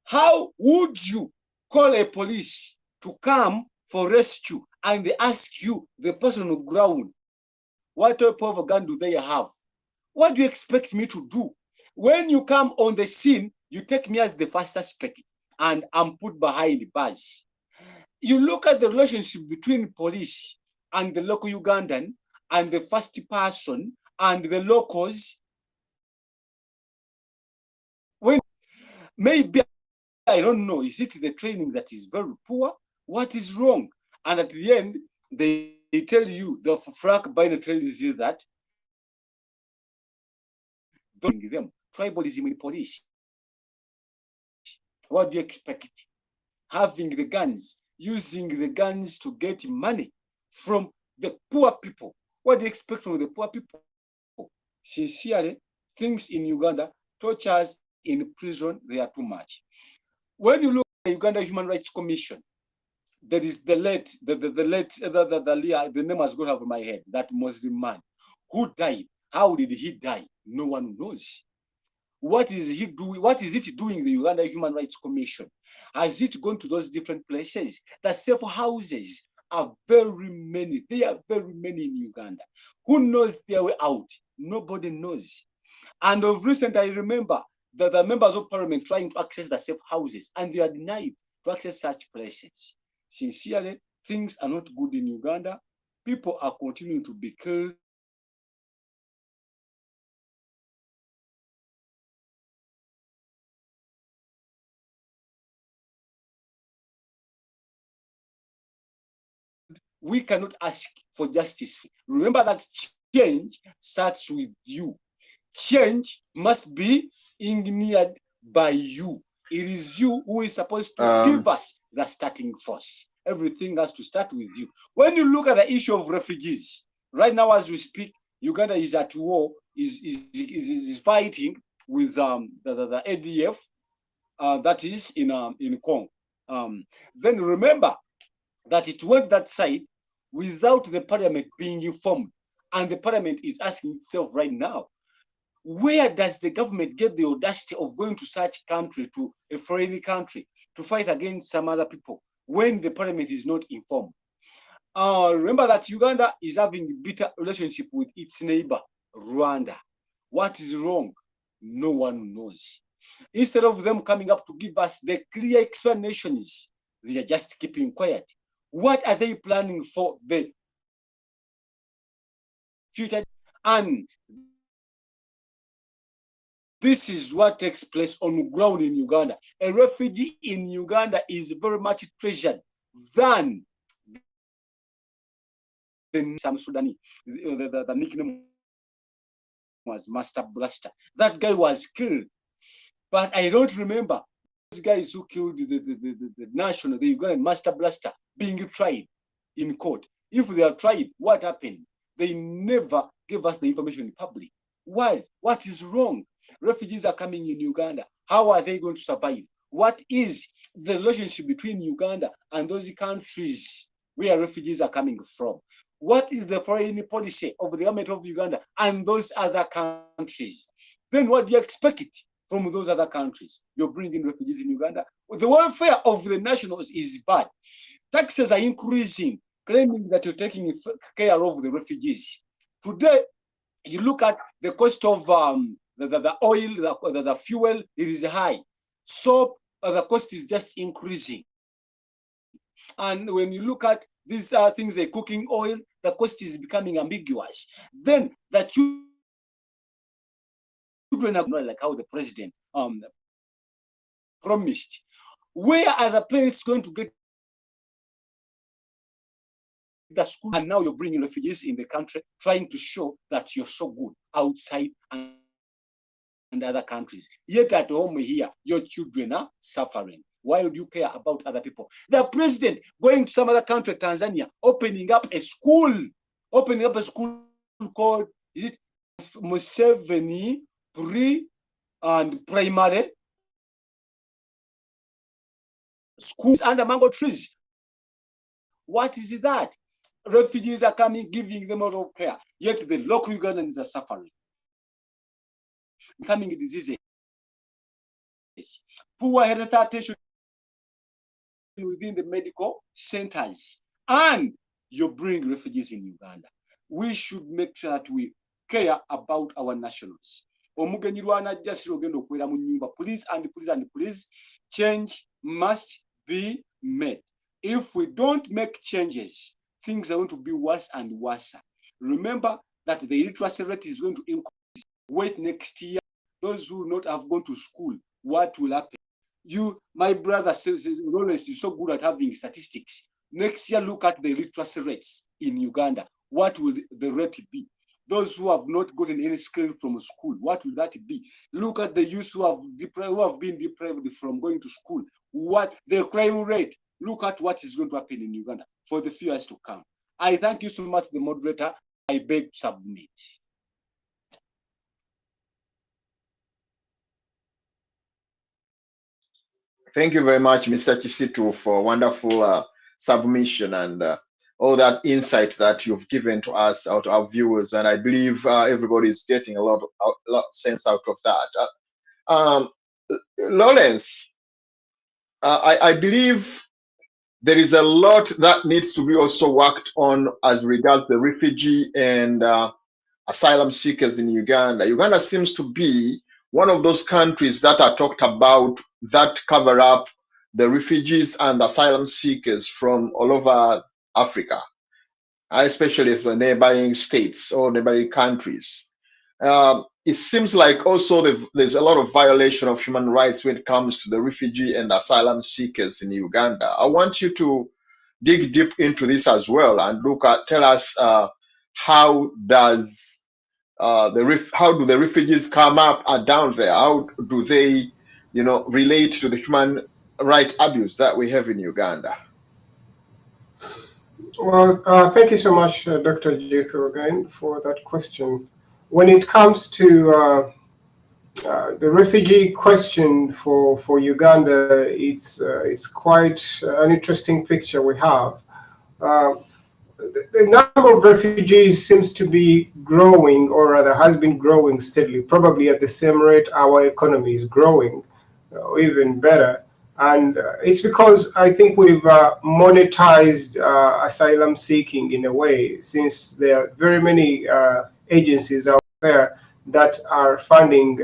How would you call a police to come for rescue and they ask you, the person on the ground, what type of gun do they have? What do you expect me to do? When you come on the scene, you take me as the first suspect and I'm put behind bars. You look at the relationship between police and the local Ugandan and the first person and the locals. When maybe, I don't know, is it the training that is very poor? What is wrong? And at the end, they tell you, the Frank Baine tells you that them tribalism in police. What do you expect? Having the guns, using the guns to get money from the poor people. What do you expect from the poor people? Sincerely, things in Uganda, tortures in prison, they are too much. When you look at the Uganda Human Rights Commission, there is the late, the name has gone over my head, that Muslim man who died. How did he die? No one knows. What is he doing? What is it doing, the Uganda Human Rights Commission? Has it gone to those different places? The safe houses are very many. They are very many in Uganda. Who knows their way out? Nobody knows. And of recent, I remember that the members of parliament trying to access the safe houses, and they are denied to access such places. Sincerely, things are not good in Uganda. People are continuing to be killed. We cannot ask for justice. Remember that change starts with you. Change must be engineered by you. It is you who is supposed to give us the starting force. Everything has to start with you. When you look at the issue of refugees, right now as we speak, Uganda is at war, is fighting with the ADF, that is in Congo. Then remember that it went that side without the parliament being informed. And the parliament is asking itself right now, where does the government get the audacity of going to such country, to a foreign country, to fight against some other people when the parliament is not informed? Remember that Uganda is having a bitter relationship with its neighbor, Rwanda. What is wrong? No one knows. Instead of them coming up to give us the clear explanations, they are just keeping quiet. What are they planning for the future? And this is what takes place on the ground in Uganda. A refugee in Uganda is very much treasured than some Sudanese. The nickname was Master Blaster. That guy was killed. But I don't remember those guys who killed the national, the Ugandan Master Blaster, being tried in court. If they are tried, what happened? They never gave us the information in public. Why? What is wrong? Refugees are coming in Uganda. How are they going to survive? What is the relationship between Uganda and those countries where refugees are coming from? What is the foreign policy of the government of Uganda and those other countries? Then what do you expect from those other countries? You're bringing refugees in Uganda. The welfare of the nationals is bad. Taxes are increasing, claiming that you're taking care of the refugees. Today, you look at the cost of the oil, the fuel, it is high. So the cost is just increasing. And when you look at these things like cooking oil, the cost is becoming ambiguous. Then the children are not like how the president promised. Where are the parents going to get the school? And now you're bringing refugees in the country, trying to show that you're so good outside and other countries. Yet at home here, your children are suffering. Why would you care about other people? The president going to some other country, Tanzania, opening up a school called, is it Museveni Pre and Primary Schools under mango trees. What is that? Refugees are coming, giving them a lot of care, yet the local Ugandans are suffering. Becoming diseases, poor health attention within the medical centers, and you bring refugees in Uganda. We should make sure that we care about our nationals. Please and please, change must be made. If we don't make changes, things are going to be worse and worse. Remember that the literacy rate is going to increase. Wait next year, those who not have gone to school, what will happen? You, my brother, says Rollins is so good at having statistics. Next year, look at the literacy rates in Uganda. What will the rate be? Those who have not gotten any skill from school, what will that be? Look at the youth who have been deprived from going to school. What the crime rate? Look at what is going to happen in Uganda for the few years to come. I thank you so much, the moderator. I beg to submit. Thank you very much, Mr. Chisitu, for wonderful submission and all that insight that you've given to us, out our viewers, and I believe everybody is getting a lot of sense out of that. Lawrence, I believe there is a lot that needs to be also worked on as regards the refugee and asylum seekers in Uganda. Uganda seems to be one of those countries that are talked about that cover up the refugees and asylum seekers from all over Africa, especially the neighboring states or neighboring countries. It seems like also there's a lot of violation of human rights when it comes to the refugee and asylum seekers in Uganda. I want you to dig deep into this as well and tell us how does how do the refugees come up and down there? How do they, relate to the human right abuse that we have in Uganda? Well, thank you so much, Dr. Jiko, again, for that question. When it comes to the refugee question for Uganda, it's quite an interesting picture we have. The number of refugees seems to be growing, or rather has been growing steadily, probably at the same rate our economy is growing, or even better. And it's because I think we've monetized asylum seeking in a way, since there are very many agencies out there that are funding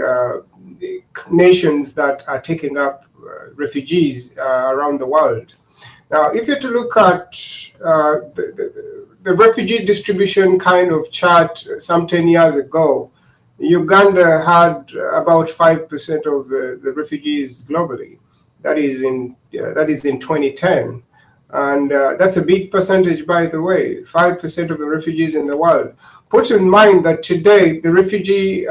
nations that are taking up refugees around the world. Now, if you're to look at the refugee distribution kind of chart some 10 years ago, Uganda had about 5% of the refugees globally. That is in 2010. And that's a big percentage, by the way, 5% of the refugees in the world. Put in mind that today the refugee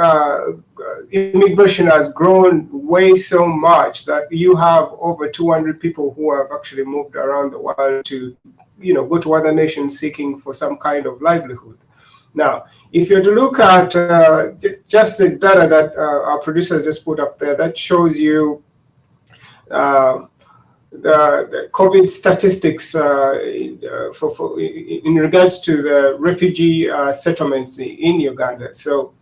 immigration has grown way so much that you have over 200 people who have actually moved around the world to, go to other nations seeking for some kind of livelihood. Now, if you're to look at just the data that our producers just put up there, that shows you the COVID statistics in regards to the refugee settlements in Uganda. So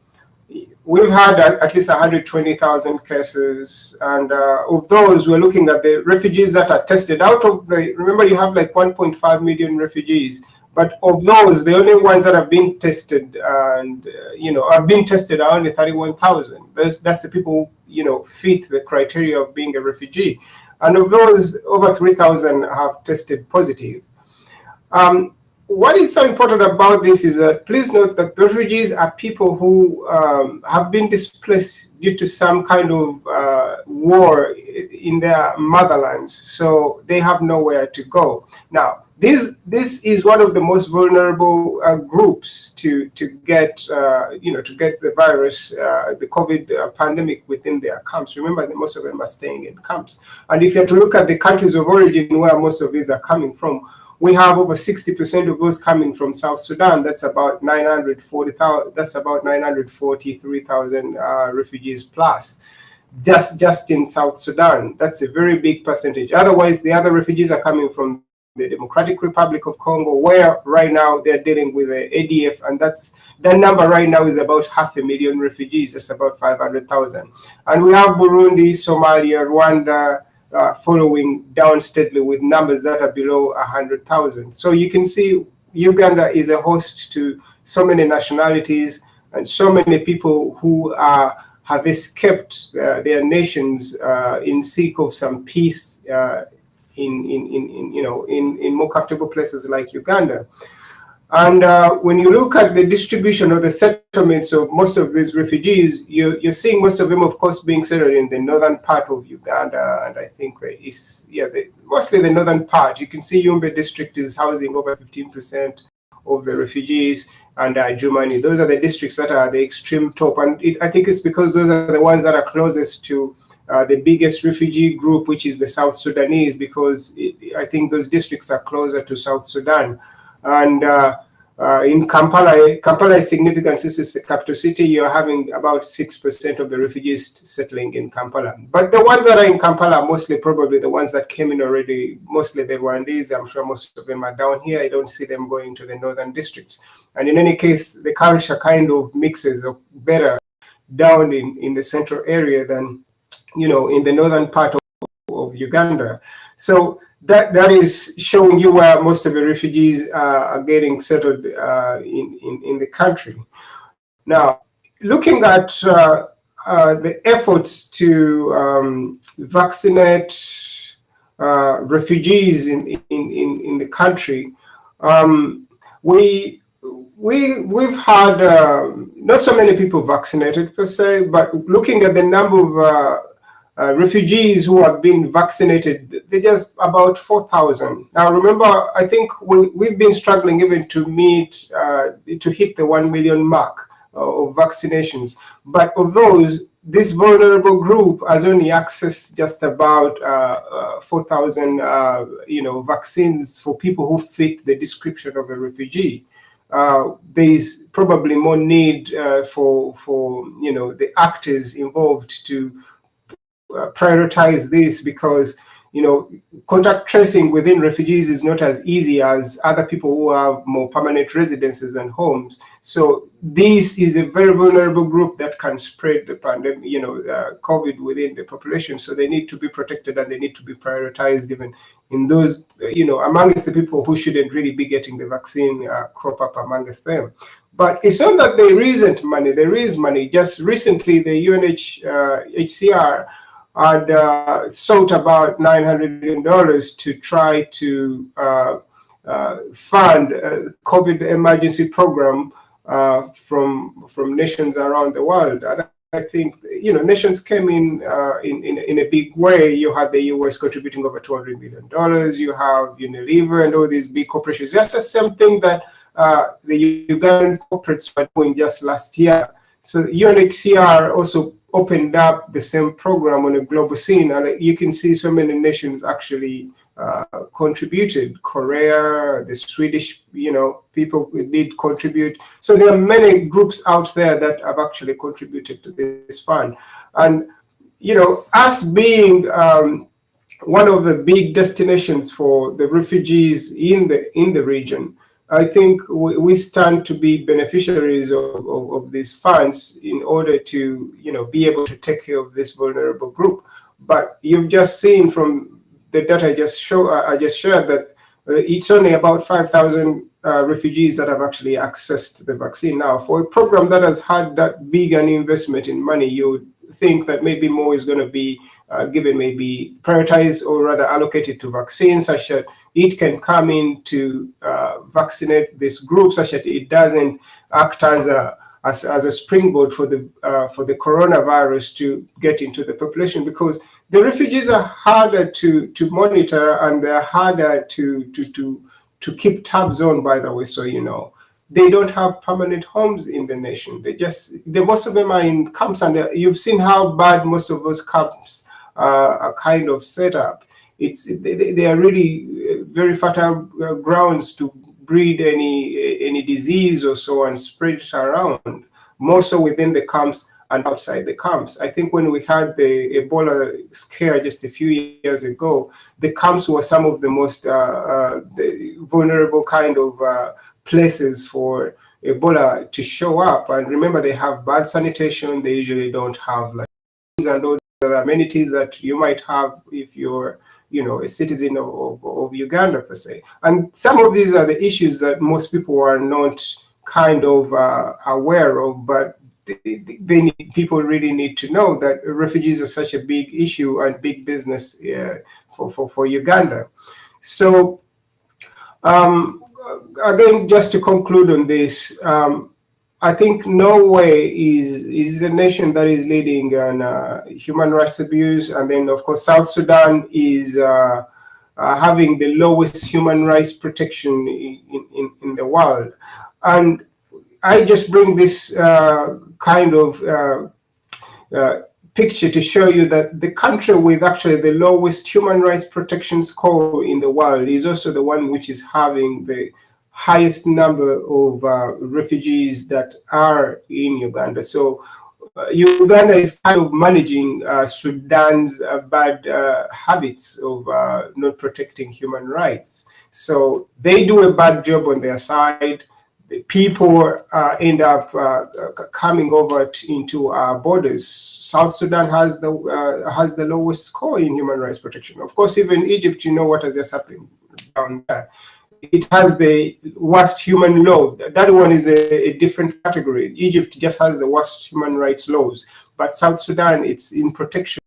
we've had at least 120,000 cases, and of those, we're looking at the refugees that are tested. Out of remember, you have like 1.5 million refugees, but of those, the only ones that have been tested and have been tested are only 31,000. That's the people who fit the criteria of being a refugee. And of those, over 3,000 have tested positive. What is so important about this is that please note that refugees are people who have been displaced due to some kind of war in their motherlands, so they have nowhere to go. Now, this is one of the most vulnerable groups to get the virus, the COVID pandemic within their camps. Remember that most of them are staying in camps. And if you have to look at the countries of origin where most of these are coming from, we have over 60% of those coming from South Sudan. That's about 940,000. That's about 943,000 refugees plus, just in South Sudan. That's a very big percentage. Otherwise, the other refugees are coming from the Democratic Republic of Congo, where right now they're dealing with the ADF, and that number right now is about 500,000 refugees. That's about 500,000. And we have Burundi, Somalia, Rwanda, following down steadily with numbers that are below 100,000. So you can see Uganda is a host to so many nationalities and so many people who have escaped their nations in seek of some peace in more comfortable places like Uganda. And when you look at the distribution of the settlements of most of these refugees, you're seeing most of them, of course, being settled in the northern part of Uganda, and I think mostly the northern part. You can see Yumbe district is housing over 15% of the refugees, and Jumani. Those are the districts that are the extreme top, and I think it's because those are the ones that are closest to the biggest refugee group, which is the South Sudanese, because I think those districts are closer to South Sudan. And In Kampala, Kampala is significant. This is the capital city. You're having about 6% of the refugees settling in Kampala. But the ones that are in Kampala are mostly probably the ones that came in already, mostly the Rwandese. I'm sure most of them are down here. I don't see them going to the northern districts. And in any case, the culture kind of mixes better down in the central area than, in the northern part of Uganda. So that is showing you where most of the refugees are getting settled in the country. Now, looking at the efforts to vaccinate refugees in the country, we've had not so many people vaccinated per se, but looking at the number of refugees who have been vaccinated, they're just about 4,000. Now, remember, I think we've been struggling even to hit the 1 million mark of vaccinations. But of those, this vulnerable group has only accessed just about 4,000, vaccines for people who fit the description of a refugee. There's probably more need for the actors involved to prioritize this, because contact tracing within refugees is not as easy as other people who have more permanent residences and homes. So this is a very vulnerable group that can spread the pandemic, COVID within the population. So they need to be protected and they need to be prioritized even in those, amongst the people who shouldn't really be getting the vaccine crop up amongst them. But it's not that there isn't money. There is money. Just recently, the UNHCR had sought about $900 million to try to fund a COVID emergency program from nations around the world. And I think nations came in a big way. You had the US contributing over $200 million. You have Unilever and all these big corporations. That's the same thing that the Ugandan corporates were doing just last year. So UNHCR also opened up the same program on a global scene, and you can see so many nations actually contributed. Korea, the Swedish, people did contribute. So there are many groups out there that have actually contributed to this fund. And, us being one of the big destinations for the refugees in the region, I think we stand to be beneficiaries of these funds in order to, be able to take care of this vulnerable group. But you've just seen from the data I just shared that it's only about 5,000 refugees that have actually accessed the vaccine. Now, for a program that has had that big an investment in money, you would think that maybe more is going to be given, maybe prioritized or rather allocated to vaccines, such that it can come in to vaccinate this group, such that it doesn't act as a springboard for the coronavirus to get into the population, because the refugees are harder to monitor and they're harder to keep tabs on, by the way. So they don't have permanent homes in the nation. Most of them are in camps, and you've seen how bad most of those camps are kind of set up. They are really very fertile grounds to breed any disease or so and spread it around, more so within the camps and outside the camps. I think when we had the Ebola scare just a few years ago, the camps were some of the most the vulnerable kind of places for Ebola to show up. And remember, they have bad sanitation. They usually don't have and all the amenities that you might have if you're a citizen of Uganda per se. And some of these are the issues that most people are not kind of aware of, but people really need to know that refugees are such a big issue and big business for Uganda. So again, just to conclude on this, I think Norway is the nation that is leading on human rights abuse, and then of course South Sudan is having the lowest human rights protection in the world. And I just bring this kind of picture to show you that the country with actually the lowest human rights protection score in the world is also the one which is having the highest number of refugees that are in Uganda. So Uganda is kind of managing Sudan's bad habits of not protecting human rights. So they do a bad job on their side. The people end up coming over into our borders. South Sudan has the lowest score in human rights protection. Of course, even Egypt, you know what has just happened down there. It has the worst human law. That one is a different category. Egypt just has the worst human rights laws, but South Sudan, it's in protection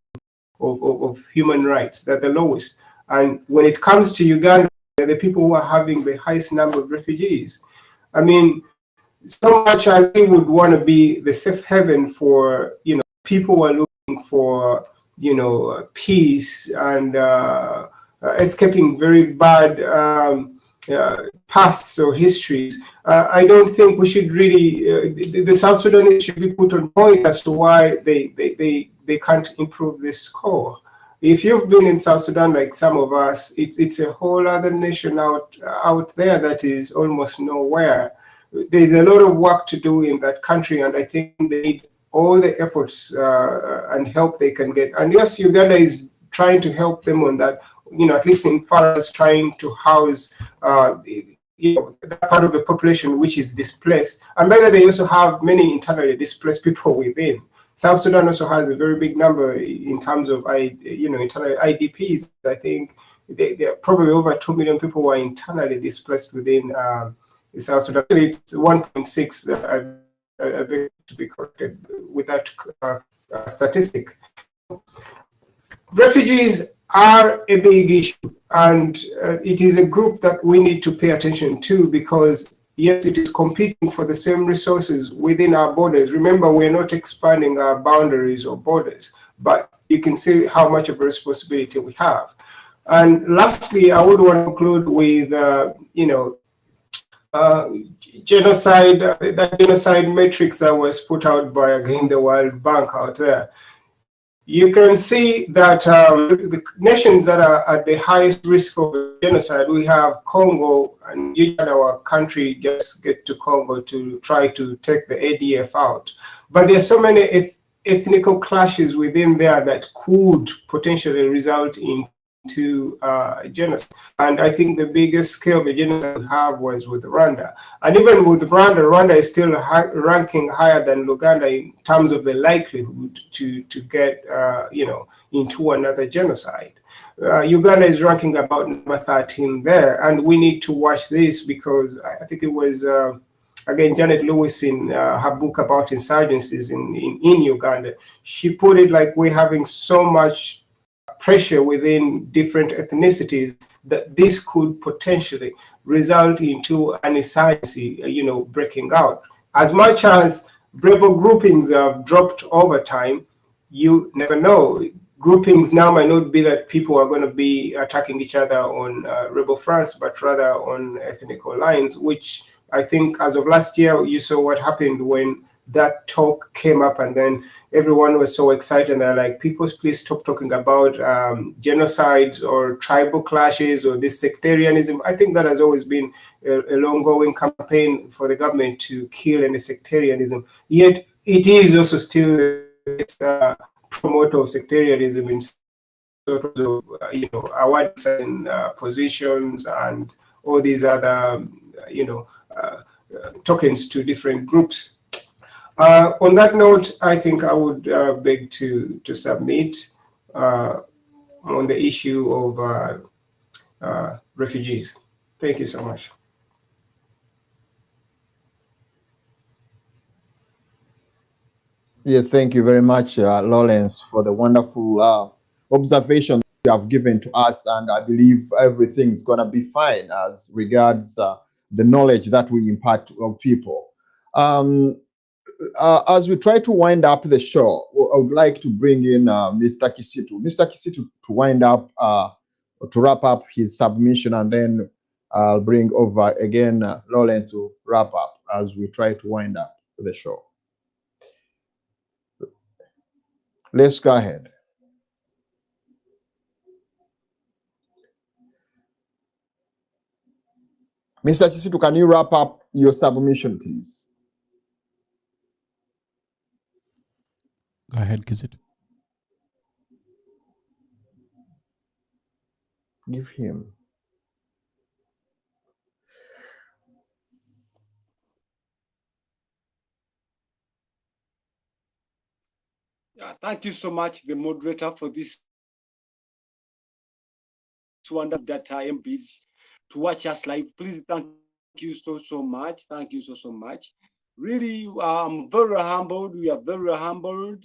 of human rights. They're the lowest. And when it comes to Uganda, they're the people who are having the highest number of refugees. I mean, so much as we would want to be the safe haven for, people who are looking for, peace and escaping very bad pasts or histories. I don't think we should really, the South Sudanese should be put on point as to why they can't improve this score. If you've been in South Sudan, like some of us, it's a whole other nation out there that is almost nowhere. There's a lot of work to do in that country, and I think they need all the efforts and help they can get. And yes, Uganda is trying to help them on that, at least in far as trying to house that part of the population which is displaced. And by the way, they also have many internally displaced people within. South Sudan also has a very big number in terms of internal IDPs. I think there are probably over 2 million people who are internally displaced within South Sudan. It's 1.6. I beg to be corrected with that statistic. Refugees are a big issue, and it is a group that we need to pay attention to, because yes, it is competing for the same resources within our borders. Remember, we're not expanding our boundaries or borders, but you can see how much of a responsibility we have. And lastly, I would want to conclude with genocide, that genocide matrix that was put out by, again, the World Bank out there. You can see that the nations that are at the highest risk of genocide, we have Congo, and our country just get to Congo to try to take the ADF out. But there are so many ethnical clashes within there that could potentially result into genocide. And I think the biggest scale of the genocide we have was with Rwanda. And even with Rwanda is still ranking higher than Uganda in terms of the likelihood to get into another genocide. Uganda is ranking about number 13 there, and we need to watch this, because I think it was again Janet Lewis in her book about insurgencies in Uganda. She put it like we're having so much pressure within different ethnicities that this could potentially result into an insurgency, breaking out. As much as rebel groupings have dropped over time, you never know. Groupings now might not be that people are going to be attacking each other on rebel fronts, but rather on ethnical lines, which I think as of last year, you saw what happened when that talk came up, and then everyone was so excited, and they're like, people, please stop talking about genocide or tribal clashes or this sectarianism. I think that has always been a long-going campaign for the government to kill any sectarianism. Yet it is also still this promoter of sectarianism in sort of awards and positions and all these other tokens to different groups. On that note, I think I would beg to submit on the issue of refugees. Thank you so much. Yes, thank you very much, Lawrence, for the wonderful observation you have given to us. And I believe everything's going to be fine as regards the knowledge that we impart to people. As we try to wind up the show, I would like to bring in Mr. Kisitu. Mr. Kisitu to wind up, to wrap up his submission, and then I'll bring over again Lawrence to wrap up as we try to wind up the show. Let's go ahead. Mr. Chisitu, can you wrap up your submission, please? Go ahead, Kizit. Give him. Yeah, thank you so much, the moderator, for this wonderful that MPs to watch us live. Please, thank you so much. Thank you so much. Really, I'm very humbled. We are very humbled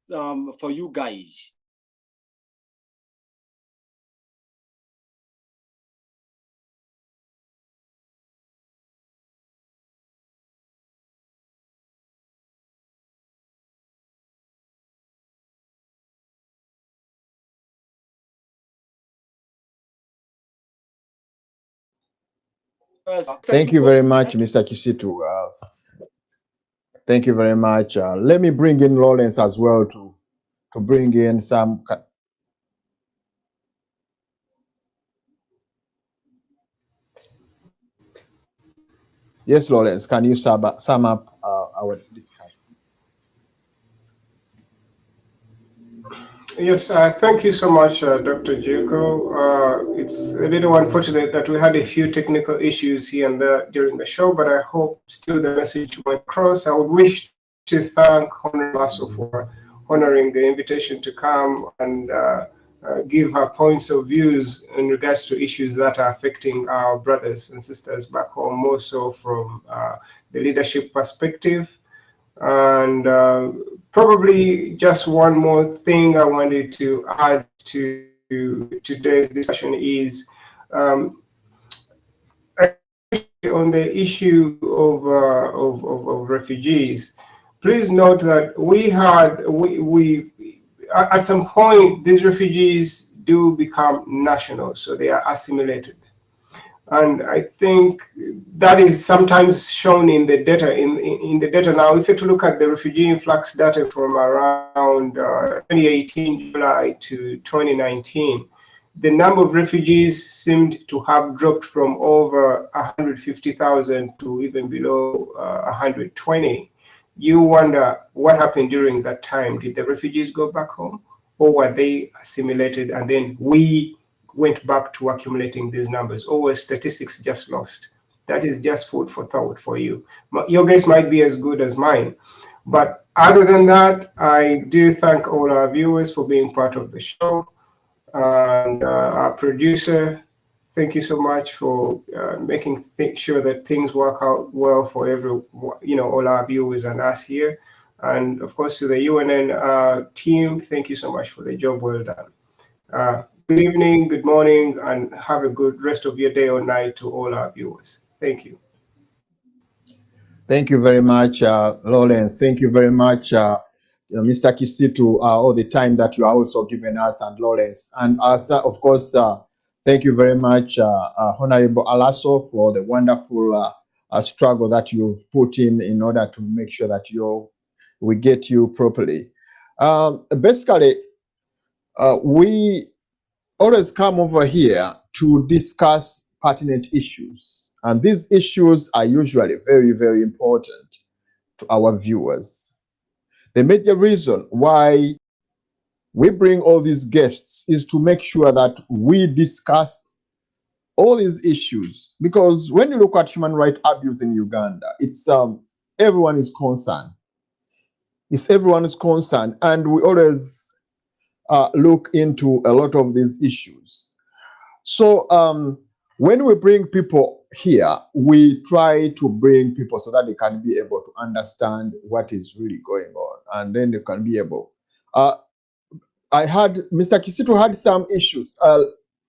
for you guys. Thank you very much, Mr. Chisitu. Thank you very much. Let me bring in Lawrence as well to bring in some. Yes, Lawrence, can you sum up our discussion? Yes, thank you so much, Dr. Juko. It's a little unfortunate that we had a few technical issues here and there during the show, but I hope still the message went across. I would wish to thank Honorable Lasso for honoring the invitation to come and give her points of views in regards to issues that are affecting our brothers and sisters back home, more so from the leadership perspective. And probably just one more thing I wanted to add to today's discussion is on the issue of refugees. Please note that we at some point these refugees do become national, so they are assimilated. And I think that is sometimes shown in the data. In the data now, if you look at the refugee influx data from around 2018 July to 2019, the number of refugees seemed to have dropped from over 150,000 to even below 120. You wonder what happened during that time. Did the refugees go back home, or were they assimilated and then we went back to accumulating these numbers, or were statistics just lost? That is just food for thought for you. Your guess might be as good as mine. But other than that, I do thank all our viewers for being part of the show. And our producer, thank you so much for making sure that things work out well for all our viewers and us here. And of course, to the UNN team, thank you so much for the job well done. Good evening, good morning, and have a good rest of your day or night to all our viewers. Thank you. Thank you very much, Lawrence. Thank you very much, Mr. Chisitu, all the time that you are also giving us, and Lawrence. And of course, thank you very much, Honorable Alaso, for the wonderful struggle that you've put in order to make sure that we get you properly. Basically, we always come over here to discuss pertinent issues. And these issues are usually very, very important to our viewers. The major reason why we bring all these guests is to make sure that we discuss all these issues. Because when you look at human rights abuse in Uganda, it's everyone is concerned. It's everyone's concern. And we always look into a lot of these issues. So when we bring people here, we try to bring people so that they can be able to understand what is really going on, and then they can be able. I had Mr. Chisitu had some issues.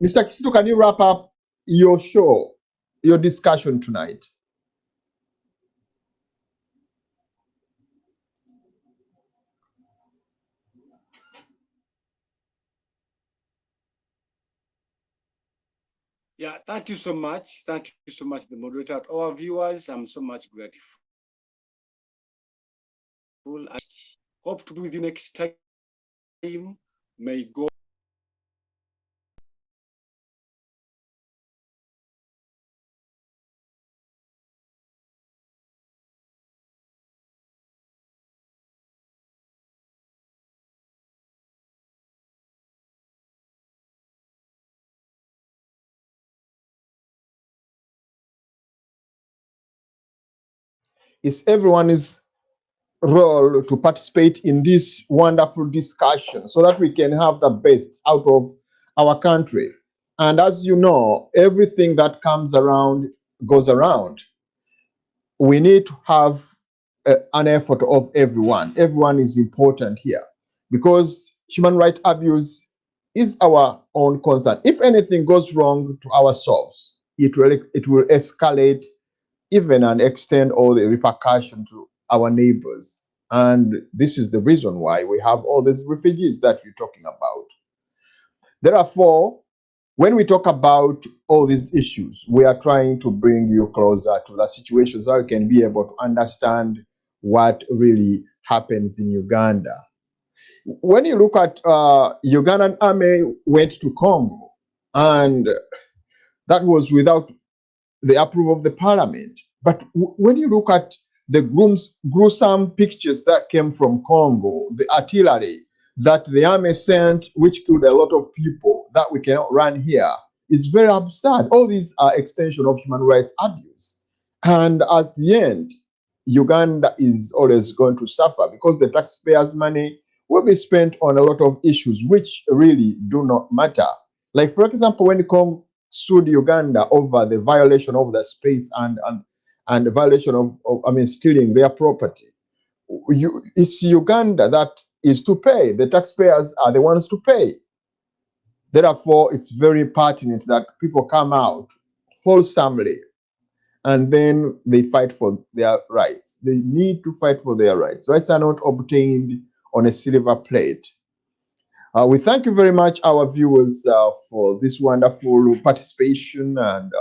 Mr. Chisitu, can you wrap up your show, your discussion tonight? Yeah, thank you so much. Thank you so much, the moderator. Our viewers, I'm so much grateful. I hope to do the next time. May God It's everyone's role to participate in this wonderful discussion so that we can have the best out of our country. And as you know, everything that comes around goes around. We need to have an effort of everyone. Everyone is important here because human rights abuse is our own concern. If anything goes wrong to ourselves, it will escalate even and extend all the repercussion to our neighbors. And this is the reason why we have all these refugees that you're talking about. Therefore, when we talk about all these issues, we are trying to bring you closer to the situation so you can be able to understand what really happens in Uganda. When you look at Ugandan army went to Congo, and that was without the approval of the parliament. But when you look at the gruesome pictures that came from Congo, the artillery that the army sent, which killed a lot of people that we cannot run here, is very absurd. All these are extension of human rights abuse. And at the end, Uganda is always going to suffer because the taxpayers' money will be spent on a lot of issues which really do not matter. Like, for example, when Congo sued Uganda over the violation of the space and the violation of stealing their property. It's Uganda that is to pay. The taxpayers are the ones to pay. Therefore, it's very pertinent that people come out wholesomely and then they fight for their rights. They need to fight for their rights. Rights are not obtained on a silver plate. We thank you very much, our viewers, for this wonderful participation and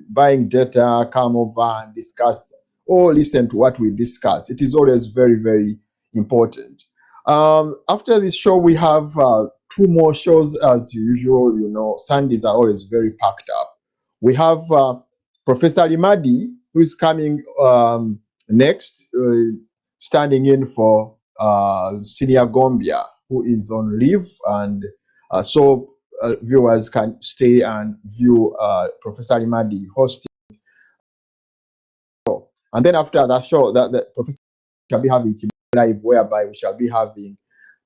buying data, come over and discuss or listen to what we discuss. It is always very, very important. After this show, we have 2 more shows as usual. You know, Sundays are always very packed up. We have Professor Limadi, who is coming next, standing in for Senior Gombia, who is on leave, and so viewers can stay and view Professor Limadi hosting. And then after that show, the Professor shall be having live, whereby we shall be having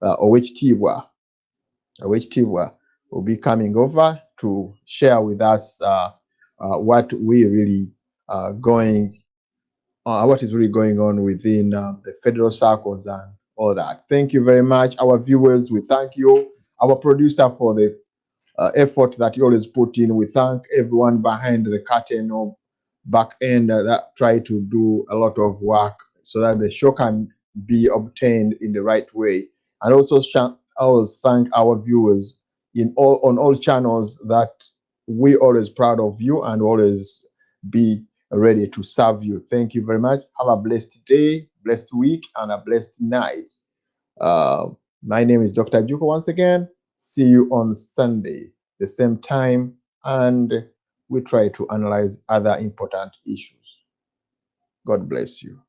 Owech Tiwa will be coming over to share with us what we really what is really going on within the federal circles and all that. Thank you very much, our viewers. We thank you, our producer, for the effort that you always put in. We thank everyone behind the curtain or back end that try to do a lot of work so that the show can be obtained in the right way. And also, I always thank our viewers on all channels that we always proud of you and always be ready to serve you. Thank you very much. Have a blessed day, blessed week, and a blessed night. My name is Dr. Juko once again. See you on Sunday, the same time, and we try to analyze other important issues. God bless you.